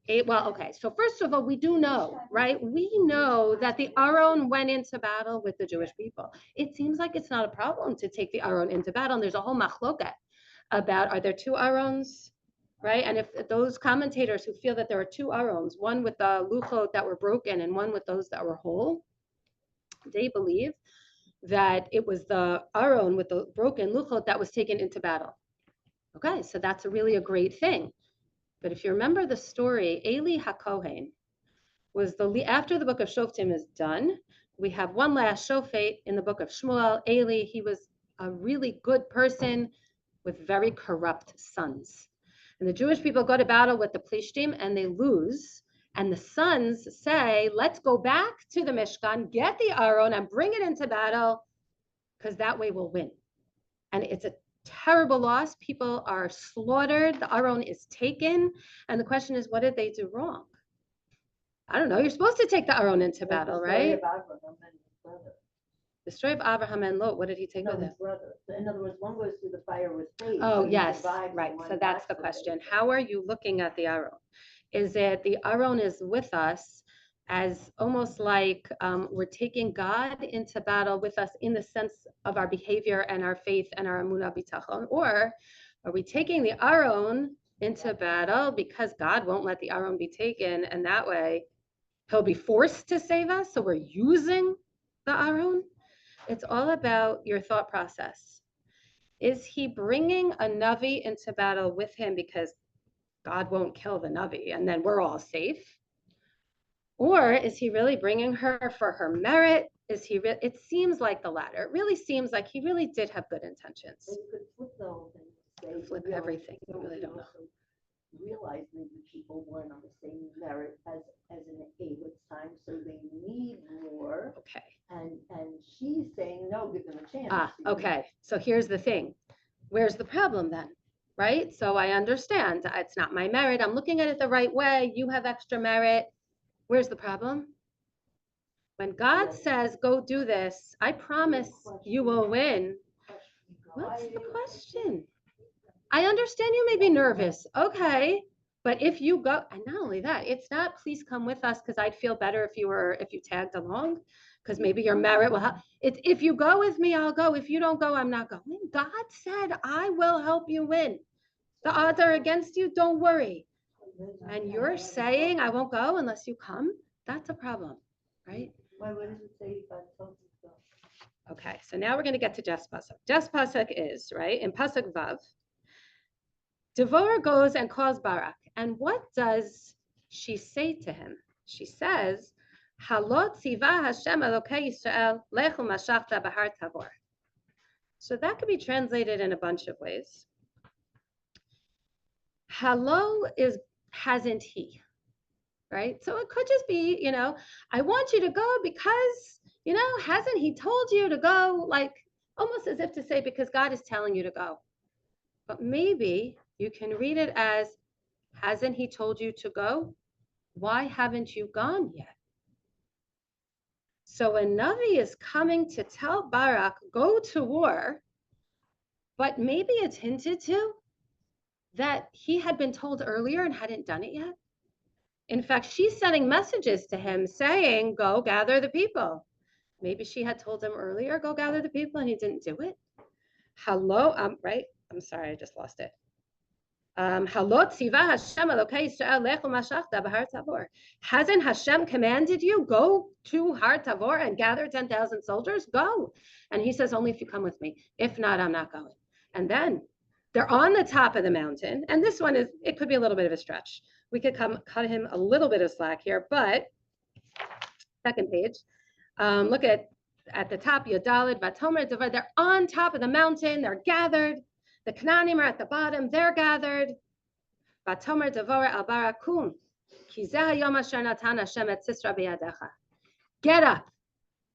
Okay, so first of all, we do know, right? We know that the Aron went into battle with the Jewish people. It seems like it's not a problem to take the Aron into battle, and there's a whole machloket about, are there two Arons, right? And if those commentators who feel that there are two Arons, one with the luchot that were broken and one with those that were whole, they believe that it was the Aron with the broken luchot that was taken into battle. Okay, so that's really a great thing. But if you remember the story, Eli HaKohen was after the book of Shoftim is done, we have one last Shofet in the book of Shmuel. Eli, he was a really good person with very corrupt sons. And the Jewish people go to battle with the Plishtim and they lose. And the sons say, let's go back to the Mishkan, get the Aron and bring it into battle, because that way we'll win. And it's a terrible loss. People are slaughtered. The Aron is taken. And the question is, what did they do wrong? I don't know. You're supposed to take the Aron into battle, right? The story of Abraham and Lot, what did he take with him? In other words, one goes through the fire with faith. Oh, yes, right. So that's the question. How are you looking at the Aron? Is it the Aron is with us as almost like we're taking God into battle with us in the sense of our behavior and our faith and our emunah bitachon? Or are we taking the Aron into battle because God won't let the Aron be taken, and that way he'll be forced to save us? So we're using the Aron? It's all about your thought process. Is he bringing a Navi into battle with him because God won't kill the Navi and then we're all safe? Or is he really bringing her for her merit? It seems like the latter. It really seems like he really did have good intentions. You could flip the whole thing. Flip everything. We really don't know. realized maybe people weren't on the same merit as in Ehud's time, so they need more. Okay. And she's saying, no, give them a chance. Ah, okay. So here's the thing. Where's the problem then? Right? So I understand it's not my merit. I'm looking at it the right way. You have extra merit. Where's the problem? When God Yes. says, go do this, I promise you will win. What's the question? I understand you may be nervous. Okay. But if you go, and not only that, it's not, please come with us because I'd feel better if you tagged along, because maybe your merit will help. It's if you go with me, I'll go. If you don't go, I'm not going. God said, I will help you win. The odds are against you. Don't worry. And you're saying, I won't go unless you come. That's a problem, right? Why, what does it say God told you so? Okay, so now we're going to get to Jess Pasuk. Jess Pasuk is, right, in Pasuk Vav, Devorah goes and calls Barak. And what does she say to him? She says, Halot tziva Hashem Elokei Yisrael lechu mashachta bahar Tabor. So that could be translated in a bunch of ways. Halo is hasn't he, right? So it could just be, I want you to go because, hasn't he told you to go? Like almost as if to say, because God is telling you to go. But maybe you can read it as, hasn't he told you to go? Why haven't you gone yet? So a Navi is coming to tell Barak, go to war, but maybe it's hinted to that he had been told earlier and hadn't done it yet. In fact, she's sending messages to him saying, go gather the people. Maybe she had told him earlier, go gather the people, and he didn't do it. Hello, right? I'm sorry, I just lost it. Hasn't Hashem commanded you, go to Har Tavor and gather 10,000 soldiers? Go. And he says, only if you come with me. If not, I'm not going. And then they're on the top of the mountain. And this one it could be a little bit of a stretch. We could cut him a little bit of slack here, but second page, look at the top, Yodalid, Vatomer, Devar, they're on top of the mountain, they're gathered. The Canaanim are at the bottom, they're gathered. Vatomer, Devorah, al Barakum, Kizah Yom Asher Natan Hashem et Sisra B'yadecha. Get up.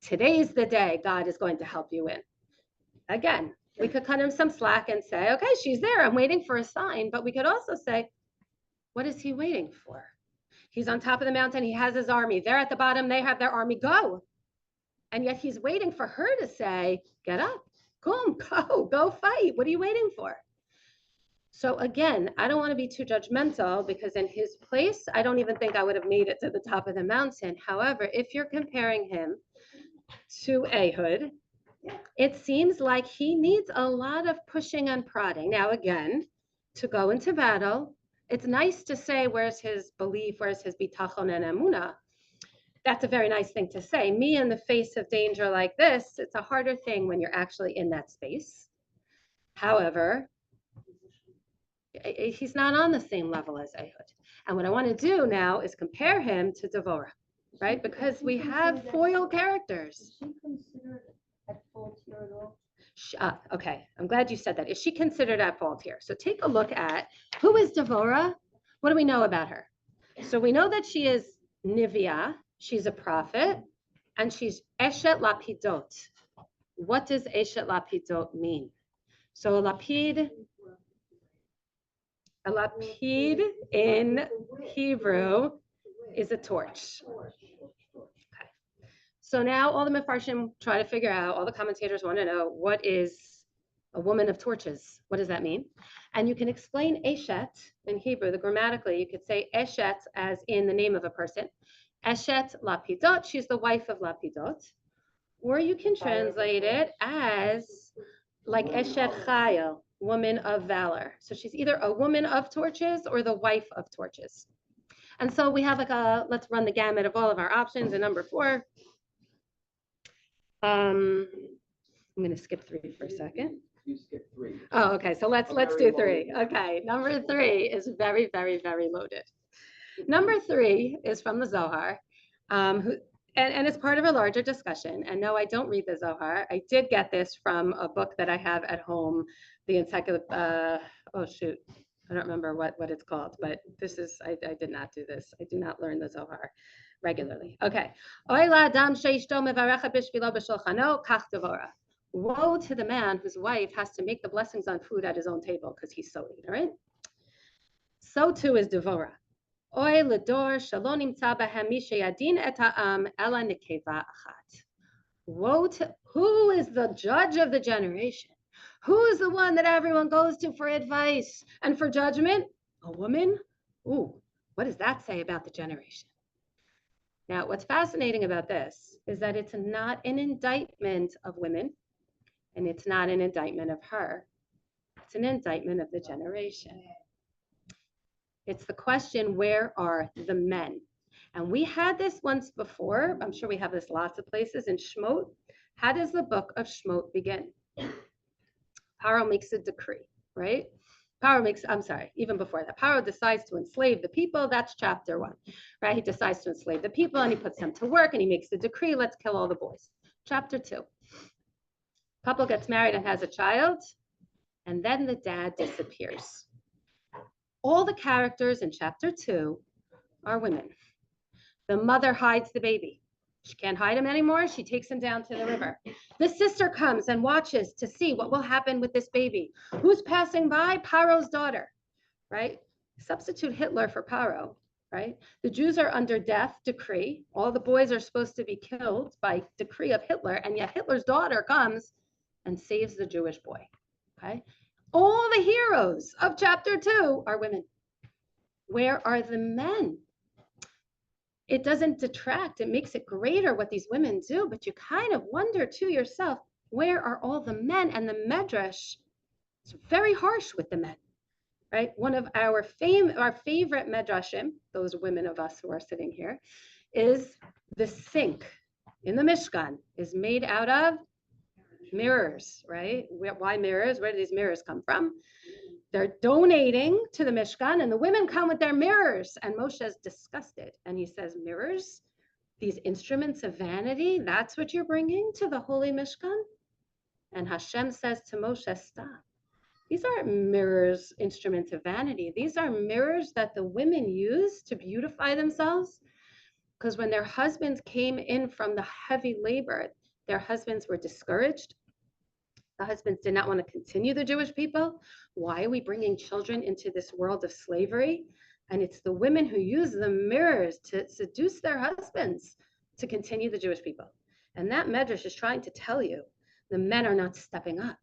Today's the day God is going to help you in. Again, we could cut him some slack and say, okay, she's there, I'm waiting for a sign. But we could also say, what is he waiting for? He's on top of the mountain, he has his army. They're at the bottom, they have their army, go. And yet he's waiting for her to say, get up, come, go fight. What are you waiting for? So again, I don't want to be too judgmental because in his place, I don't even think I would have made it to the top of the mountain. However, if you're comparing him to Ehud, it seems like he needs a lot of pushing and prodding. Now, again, to go into battle, it's nice to say, where's his belief, where's his bitachon and emunah? That's a very nice thing to say. Me in the face of danger like this, it's a harder thing when you're actually in that space. However, he's not on the same level as Ehud. And what I want to do now is compare him to Devorah, right? Because we have foil characters. Is she considered at fault here at all? Okay, I'm glad you said that. Is she considered at fault here? So take a look at, who is Devorah? What do we know about her? So we know that she is Nivia, she's a prophet, and she's Eshet Lapidot. What does Eshet Lapidot mean? So a lapid in Hebrew is a torch. Okay. So now all the Mefarshim try to figure out, all the commentators want to know, what is a woman of torches? What does that mean? And you can explain Eshet in Hebrew, grammatically, you could say Eshet as in the name of a person. Eshet Lapidot, she's the wife of Lapidot. Or you can translate it as like Eshet Chayil, woman of valor. So she's either a woman of torches or the wife of torches. And so we have let's run the gamut of all of our options. And number 4, I'm going to skip 3 for a second. You skip 3. Oh, okay. So let's do 3. Okay. Number 3 is very, very, very loaded. Number 3 is from the Zohar, and it's part of a larger discussion. And no, I don't read the Zohar. I did get this from a book that I have at home, the encyclopedia. I don't remember what it's called, but this is, I did not do this. I do not learn the Zohar regularly. Okay. Woe to the man whose wife has to make the blessings on food at his own table because he's so ignorant. So too is Devorah. Oy ledor shelo nimtza behem mi sheyadin et ha'am ela nekeva achat. Woe to, who is the judge of the generation? Who is the one that everyone goes to for advice and for judgment? A woman? Ooh, what does that say about the generation? Now, what's fascinating about this is that it's not an indictment of women, and it's not an indictment of her. It's an indictment of the generation. It's the question, where are the men? And we had this once before. I'm sure we have this lots of places in Shmot. How does the book of Shmot begin? Paro makes a decree, right? Even before that, Paro decides to enslave the people. That's chapter 1, right? He decides to enslave the people and he puts them to work and he makes the decree, let's kill all the boys. Chapter 2, couple gets married and has a child, and then the dad disappears. All the characters in chapter 2 are women. The mother hides the baby. She can't hide him anymore. She takes him down to the river. The sister comes and watches to see what will happen with this baby. Who's passing by? Paro's daughter, right? Substitute Hitler for Paro, right? The Jews are under death decree. All the boys are supposed to be killed by decree of Hitler, and yet Hitler's daughter comes and saves the Jewish boy, okay? All the heroes of chapter 2 are women. Where are the men? It doesn't detract, it makes it greater what these women do, but you kind of wonder to yourself, where are all the men? And the Medrash is very harsh with the men, right? One of our favorite Medrashim, those women of us who are sitting here, is the sink in the Mishkan is made out of mirrors, right? Why mirrors? Where do these mirrors come from? They're donating to the Mishkan, and the women come with their mirrors. And Moshe is disgusted. And he says, mirrors, these instruments of vanity, that's what you're bringing to the holy Mishkan? And Hashem says to Moshe, stop. These aren't mirrors, instruments of vanity. These are mirrors that the women use to beautify themselves. Because when their husbands came in from the heavy labor, their husbands were discouraged. The husbands did not want to continue the Jewish people. Why are we bringing children into this world of slavery? And it's the women who use the mirrors to seduce their husbands to continue the Jewish people. And that Medrash is trying to tell you the men are not stepping up.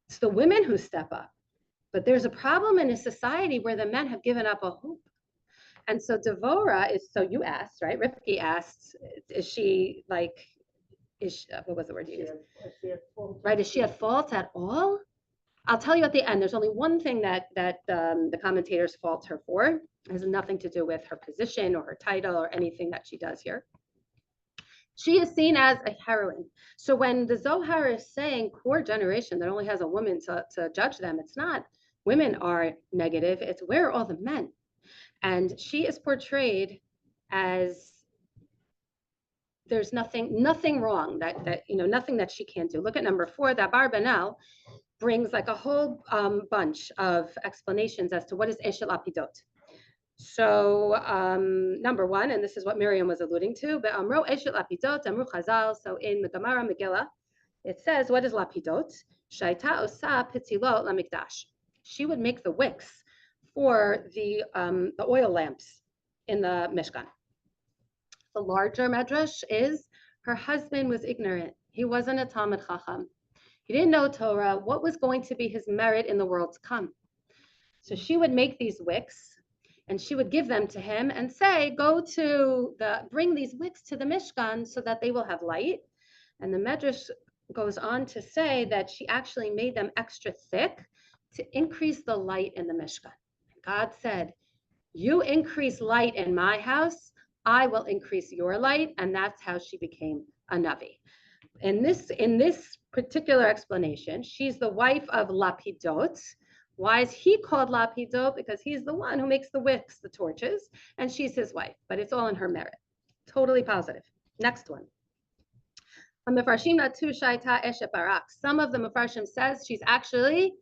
It's the women who step up. But there's a problem in a society where the men have given up a hope. And so Devorah is, so you asked, right? Rivki asked, is she like, what was the word you used? Right, is she at fault at all? I'll tell you at the end, there's only one thing that the commentators fault her for. It has nothing to do with her position or her title or anything that she does here. She is seen as a heroine. So when the Zohar is saying poor generation that only has a woman to judge them, it's not women are negative, it's where are all the men? And she is portrayed as there's nothing wrong, that nothing that she can't do. Look at number 4, that Barbanel brings like a whole bunch of explanations as to what is Eshel Apidot. So number 1, and this is what Miriam was alluding to, but Amro Eshel Apidot, Amru Chazal. So in the Gemara Megillah, it says, what is Lapidot? Shaita osa pitzilot lamikdash. She would make the wicks for the oil lamps in the Mishkan. The larger medrash is her husband was ignorant. He wasn't a Talmid Chacham. He didn't know Torah, what was going to be his merit in the world to come. So she would make these wicks and she would give them to him and say, bring these wicks to the Mishkan so that they will have light. And the medrash goes on to say that she actually made them extra thick to increase the light in the Mishkan. God said, you increase light in my house, I will increase your light, and that's how she became a Navi. In this particular explanation, she's the wife of Lapidot. Why is he called Lapidot? Because he's the one who makes the wicks, the torches, and she's his wife, but it's all in her merit. Totally positive. Next one. Some of the Mefarshim says she's actually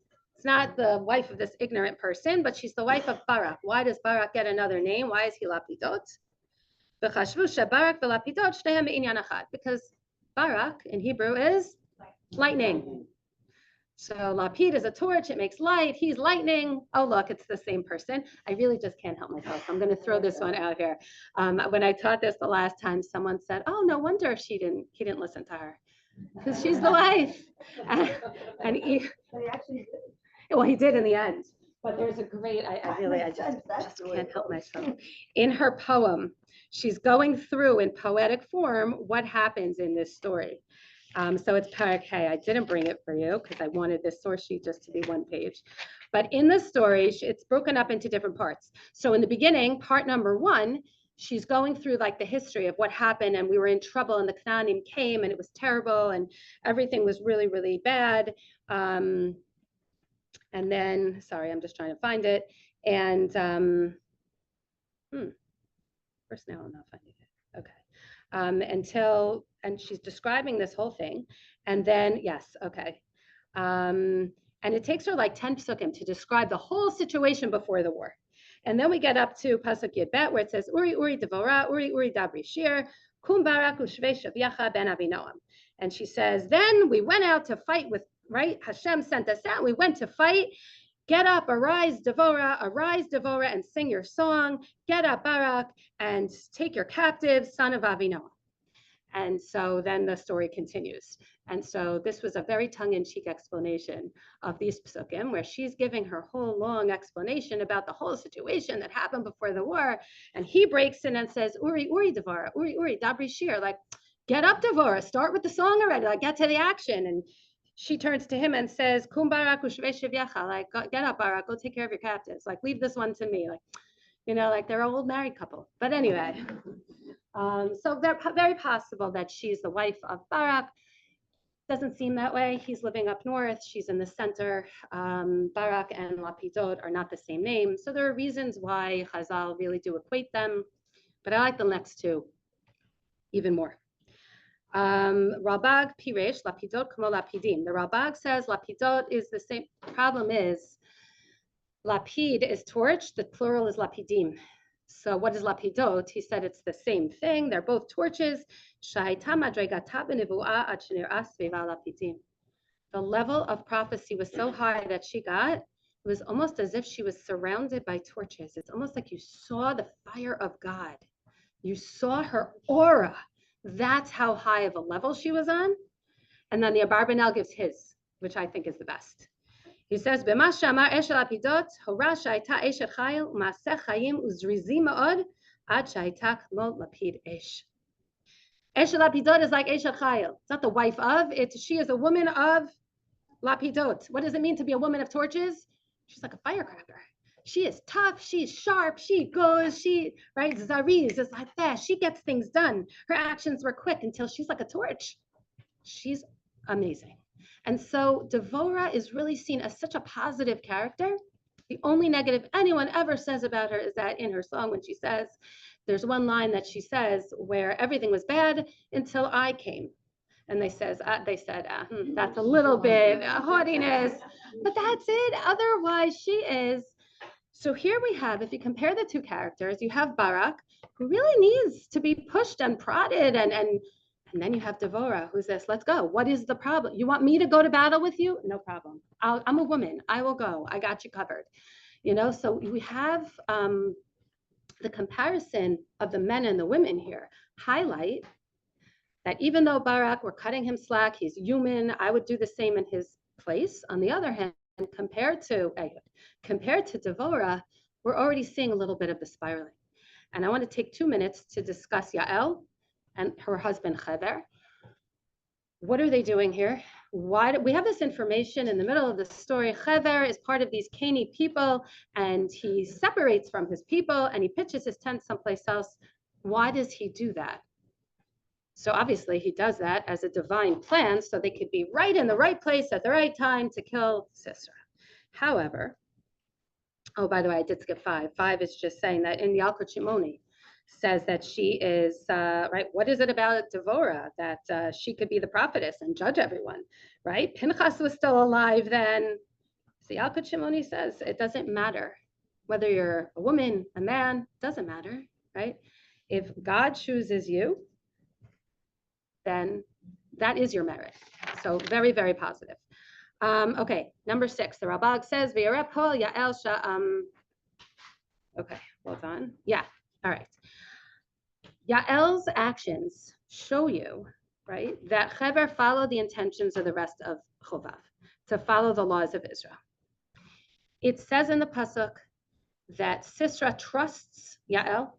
It's not the wife of this ignorant person, but she's the wife of Barak. Why does Barak get another name? Why is he Lapidot? Because Barak in Hebrew is lightning. So lapid is a torch, it makes light, he's lightning. Oh, look, it's the same person. I really just can't help myself. I'm going to throw this one out here. When I taught this the last time, someone said, oh, no wonder he didn't listen to her, because she's the wife. And he did in the end. But there's a great, I just can't help myself. In her poem, she's going through in poetic form what happens in this story. So it's Parak Hey. I didn't bring it for you because I wanted this source sheet just to be one page. But in the story, it's broken up into different parts. So in the beginning, part number 1, she's going through like the history of what happened, and we were in trouble, and the Canaanim came, and it was terrible, and everything was really, really bad. And then, sorry, I'm just trying to find it. And first now I'm not finding it. Okay. And she's describing this whole thing. And then, yes, okay. And it takes her like 10 psukim to describe the whole situation before the war. And then we get up to Pasuk Yud Bet, where it says, Uri, Uri, Devora, Uri, Uri, Dabri, Shir, Kum Barak, Ushvei Shavyacha ben Avinoam. And she says, then we went out to fight with, right? Hashem sent us out. We went to fight. Get up, arise, Devora, and sing your song. Get up, Barak, and take your captive, son of Avinoam. And so then the story continues. And so this was a very tongue-in-cheek explanation of these psukim, where she's giving her whole long explanation about the whole situation that happened before the war. And he breaks in and says, Uri, Uri, Devora, Uri, Uri, Dabri Shir, like, get up, Devora, start with the song already, like, get to the action. And she turns to him and says, Kum Barak ushvei shivyacha, like, get up, Barak, go take care of your captives. Like, leave this one to me. Like, like they're an old married couple. But anyway, so they're very possible that she's the wife of Barak. Doesn't seem that way. He's living up north. She's in the center. Barak and Lapidot are not the same name. So there are reasons why Chazal really do equate them. But I like the next two even more. Ralbag Piresh, Lapidot Kamo Lapidim. The Ralbag says Lapidot is the same. Problem is, Lapid is torch, the plural is Lapidim. So what is Lapidot? He said it's the same thing. They're both torches. The level of prophecy was so high that she got, it was almost as if she was surrounded by torches. It's almost like you saw the fire of God. You saw her aura. That's how high of a level she was on. And then the Abarbanel gives his, which I think is the best. He says, "B'ma shamar eshel lapidot, hora shayta eshet chayil, u'maseh chayim uzrizi ma'od, ad shayta kmo lapid esh." Eshel lapidot is like eshet chayil. It's not the wife of, she is a woman of lapidot. What does it mean to be a woman of torches? She's like a firecracker. She is tough, she's sharp, she goes, right? Zariz is like that. She gets things done. Her actions were quick until she's like a torch. She's amazing. And so Devora is really seen as such a positive character. The only negative anyone ever says about her is that in her song, when she says, there's one line that she says where everything was bad until I came. And they said, that's a little bit haughtiness, but that's it. Otherwise, she is. So here we have, if you compare the two characters, you have Barak, who really needs to be pushed and prodded, and then you have Devora, who says, let's go. What is the problem? You want me to go to battle with you? No problem. I'm a woman. I will go. I got you covered. So we have the comparison of the men and the women here highlight that even though Barak, we're cutting him slack, he's human, I would do the same in his place. On the other hand, compared to Devora, we're already seeing a little bit of the spiraling. And I want to take 2 minutes to discuss Yael and her husband Hever. What are they doing here? Why do we have this information in the middle of the story? Hever is part of these Canaanite people, and he separates from his people, and he pitches his tent someplace else. Why does he do that? So obviously he does that as a divine plan, so they could be right in the right place at the right time to kill Sisera. However, oh, by the way, I did skip 5. 5 is just saying that in the Yalkut Shimoni says that she is, right, what is it about Devora that she could be the prophetess and judge everyone, right? Pinchas was still alive then. So Yalkut Shimoni says it doesn't matter whether you're a woman, a man, doesn't matter, right? If God chooses you, then that is your merit. So very, very positive. Okay, number 6, the Rabag says, V'yarep kol Ya'el sha'am. Okay, hold on. Yeah, all right. Yael's actions show you, right, that Heber followed the intentions of the rest of Chovav, to follow the laws of Israel. It says in the Pasuk that Sisra trusts Yael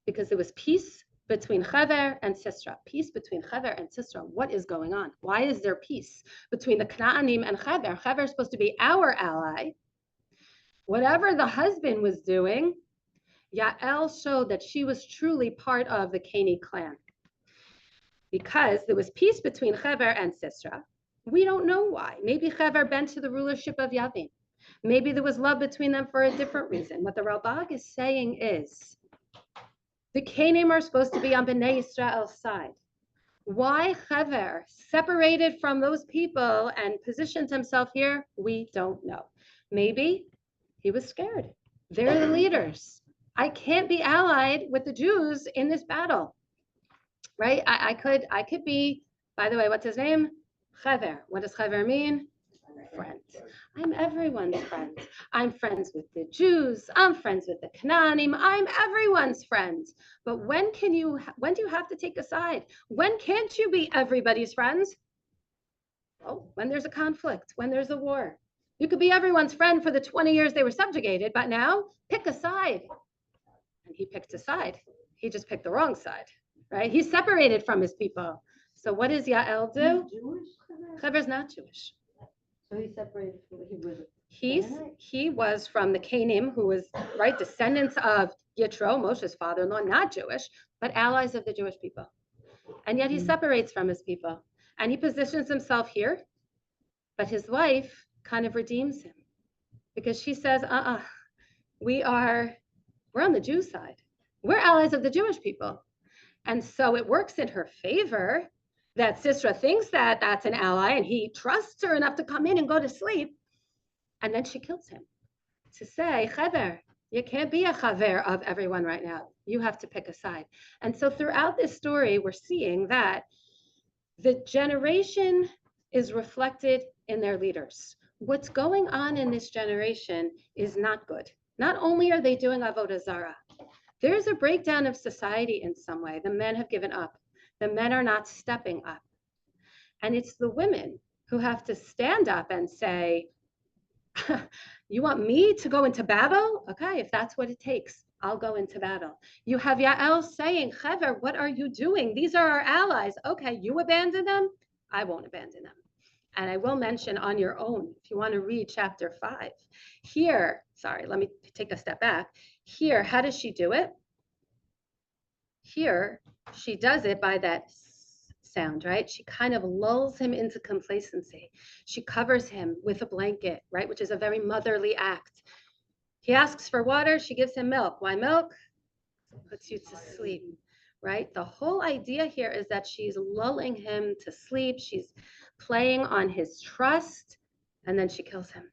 because there was peace between Heber and Sisra. Peace between Heber and Sisra. What is going on? Why is there peace between the Knaanim and Heber? Heber is supposed to be our ally. Whatever the husband was doing, Yael showed that she was truly part of the Cani clan. Because there was peace between Heber and Sisra. We don't know why. Maybe Heber bent to the rulership of Yavin. Maybe there was love between them for a different reason. What the Ralbag is saying is, the Canim are supposed to be on Bnei Israel's side. Why Heber separated from those people and positioned himself here, we don't know. Maybe he was scared. They're the leaders. I can't be allied with the Jews in this battle, right? I could be, by the way, what's his name? Heber. What does Heber mean? Friend. I'm everyone's friend. I'm friends with the Jews. I'm friends with the Canaanim. I'm everyone's friend. But when do you have to take a side? When can't you be everybody's friends? Oh, when there's a conflict, when there's a war. You could be everyone's friend for the 20 years they were subjugated, but now pick a side. And he picked a side. He just picked the wrong side, right? He's separated from his people. So what does Yael do? Heber's not Jewish. So he separated from, He was from the Canim, who was, right, descendants of Yitro, Moshe's father-in-law, not Jewish, but allies of the Jewish people. And yet he separates from his people. And he positions himself here, but his wife kind of redeems him. Because she says, we're on the Jew side. We're allies of the Jewish people. And so it works in her favor that Sisra thinks that that's an ally and he trusts her enough to come in and go to sleep. And then she kills him to say, Heber, you can't be a chaver of everyone right now. You have to pick a side. And so throughout this story, we're seeing that the generation is reflected in their leaders. What's going on in this generation is not good. Not only are they doing avodah zarah, there's a breakdown of society in some way. The men have given up. The men are not stepping up. And it's the women who have to stand up and say, you want me to go into battle? Okay, if that's what it takes, I'll go into battle. You have Yael saying, Heber, what are you doing? These are our allies. Okay, you abandon them, I won't abandon them. And I will mention on your own, if you want to read chapter 5. Here, sorry, let me take a step back. Here, how does she do it? Here, she does it by that sound, right? She kind of lulls him into complacency. She covers him with a blanket, right? Which is a very motherly act. He asks for water, she gives him milk. Why milk? Puts you to sleep, right? The whole idea here is that she's lulling him to sleep. She's playing on his trust, and then she kills him.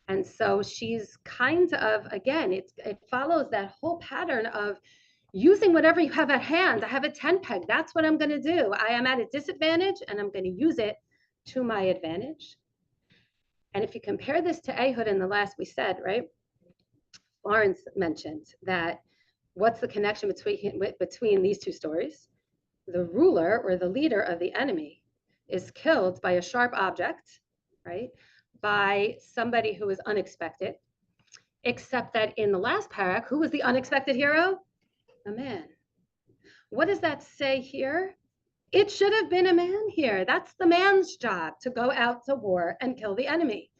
And so she's kind of, again, it follows that whole pattern of using whatever you have at hand. I have a 10 peg. That's what I'm going to do. I am at a disadvantage and I'm going to use it to my advantage. And if you compare this to Ehud in the last we said, right? Lawrence mentioned that what's the connection between these two stories? The ruler or the leader of the enemy is killed by a sharp object, right? By somebody who is unexpected, except that in the last parak, who was the unexpected hero? A man. What does that say here? It should have been a man here. That's the man's job, to go out to war and kill the enemy.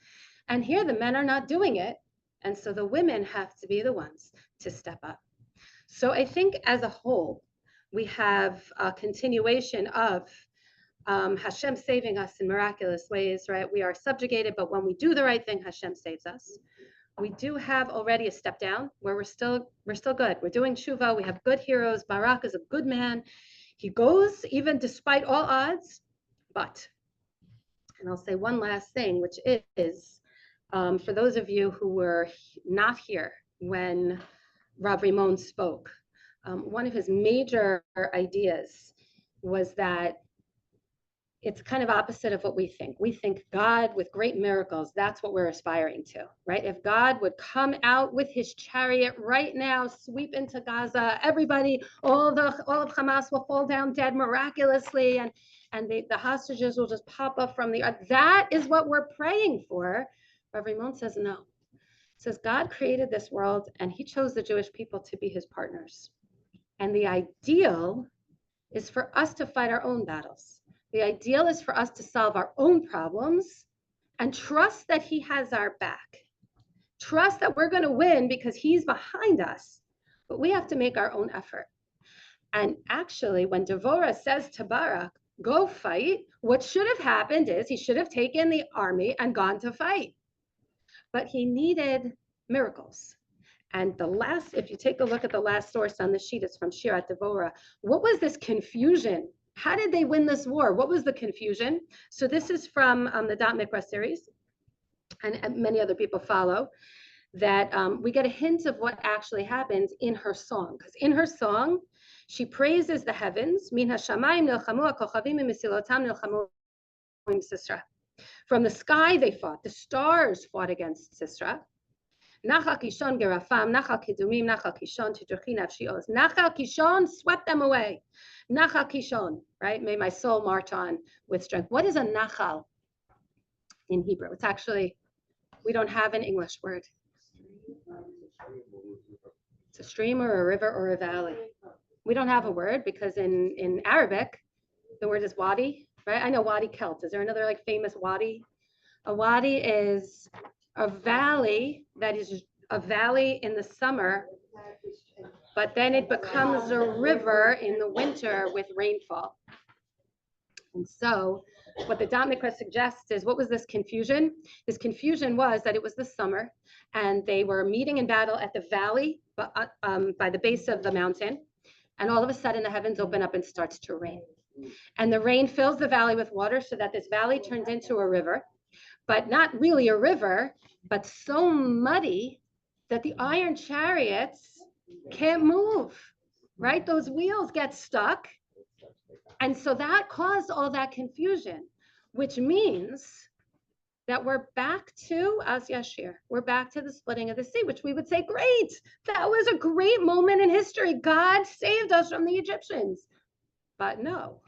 And here the men are not doing it. And so the women have to be the ones to step up. So I think as a whole, we have a continuation of Hashem saving us in miraculous ways, right? We are subjugated, but when we do the right thing, Hashem saves us. We do have already a step down where we're still good. We're doing tshuva. We have good heroes. Barak is a good man. He goes even despite all odds. But, and I'll say one last thing, which is For those of you who were not here when Rav Rimon spoke, one of his major ideas was that it's kind of opposite of what we think. We think God with great miracles, that's what we're aspiring to, right? If God would come out with his chariot right now, sweep into Gaza, everybody, all of Hamas will fall down dead miraculously, and the hostages will just pop up from the earth. That is what we're praying for. Rav Rimon says no. He says God created this world and he chose the Jewish people to be his partners. And the ideal is for us to fight our own battles. The ideal is for us to solve our own problems and trust that he has our back. Trust that we're going to win because he's behind us. But we have to make our own effort. And actually, when Devorah says to Barak, go fight, what should have happened is he should have taken the army and gone to fight. But he needed miracles. And if you take a look at the last source on the sheet, it's from Shirat Devorah. What was this confusion? How did they win this war? What was the confusion? So this is from the Dot Mikra series, and many other people follow, that we get a hint of what actually happens in her song. Because in her song, she praises the heavens. Min hashamayim nilchamu hakochavim misilotam nilchamu im Sisra. From the sky they fought. The stars fought against Sisra. Nachal Kishon gerafam, Nachal Kidumim, Nachal Kishon tidruchi nafshi oz. Nachal Kishon swept them away. Nachal Kishon, right? May my soul march on with strength. What is a nachal in Hebrew? It's actually, we don't have an English word. It's a stream or a river or a valley. We don't have a word because in Arabic, the word is wadi, right? I know wadi Celt. Is there another like famous wadi? A wadi is a valley that is a valley in the summer, but then it becomes a river in the winter with rainfall. And so what the Dot Mikra suggests is, what was this confusion? This confusion was that it was the summer and they were meeting in battle at the valley by the base of the mountain. And all of a sudden the heavens open up and starts to rain. And the rain fills the valley with water so that this valley turns into a river, but not really a river, but so muddy that the iron chariots can't move, right? Those wheels get stuck. And so that caused all that confusion, which means that we're back to Az Yashir. We're back to the splitting of the sea, which we would say, great, that was a great moment in history. God saved us from the Egyptians. But no,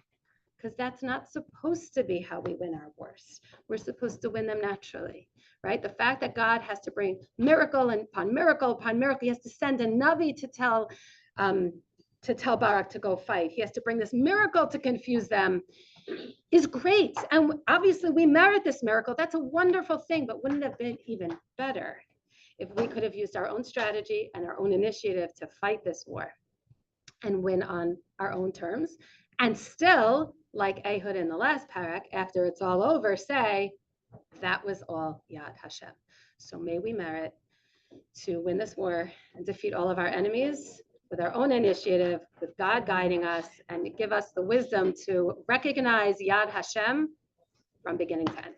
because that's not supposed to be how we win our wars. We're supposed to win them naturally, right? The fact that God has to bring miracle upon miracle upon miracle, he has to send a Navi to tell Barak to go fight. He has to bring this miracle to confuse them, is great. And obviously we merit this miracle. That's a wonderful thing, but wouldn't it have been even better if we could have used our own strategy and our own initiative to fight this war and win on our own terms, and still, like Ehud in the last parak, after it's all over, say, that was all Yad Hashem. So may we merit to win this war and defeat all of our enemies with our own initiative, with God guiding us, and give us the wisdom to recognize Yad Hashem from beginning to end.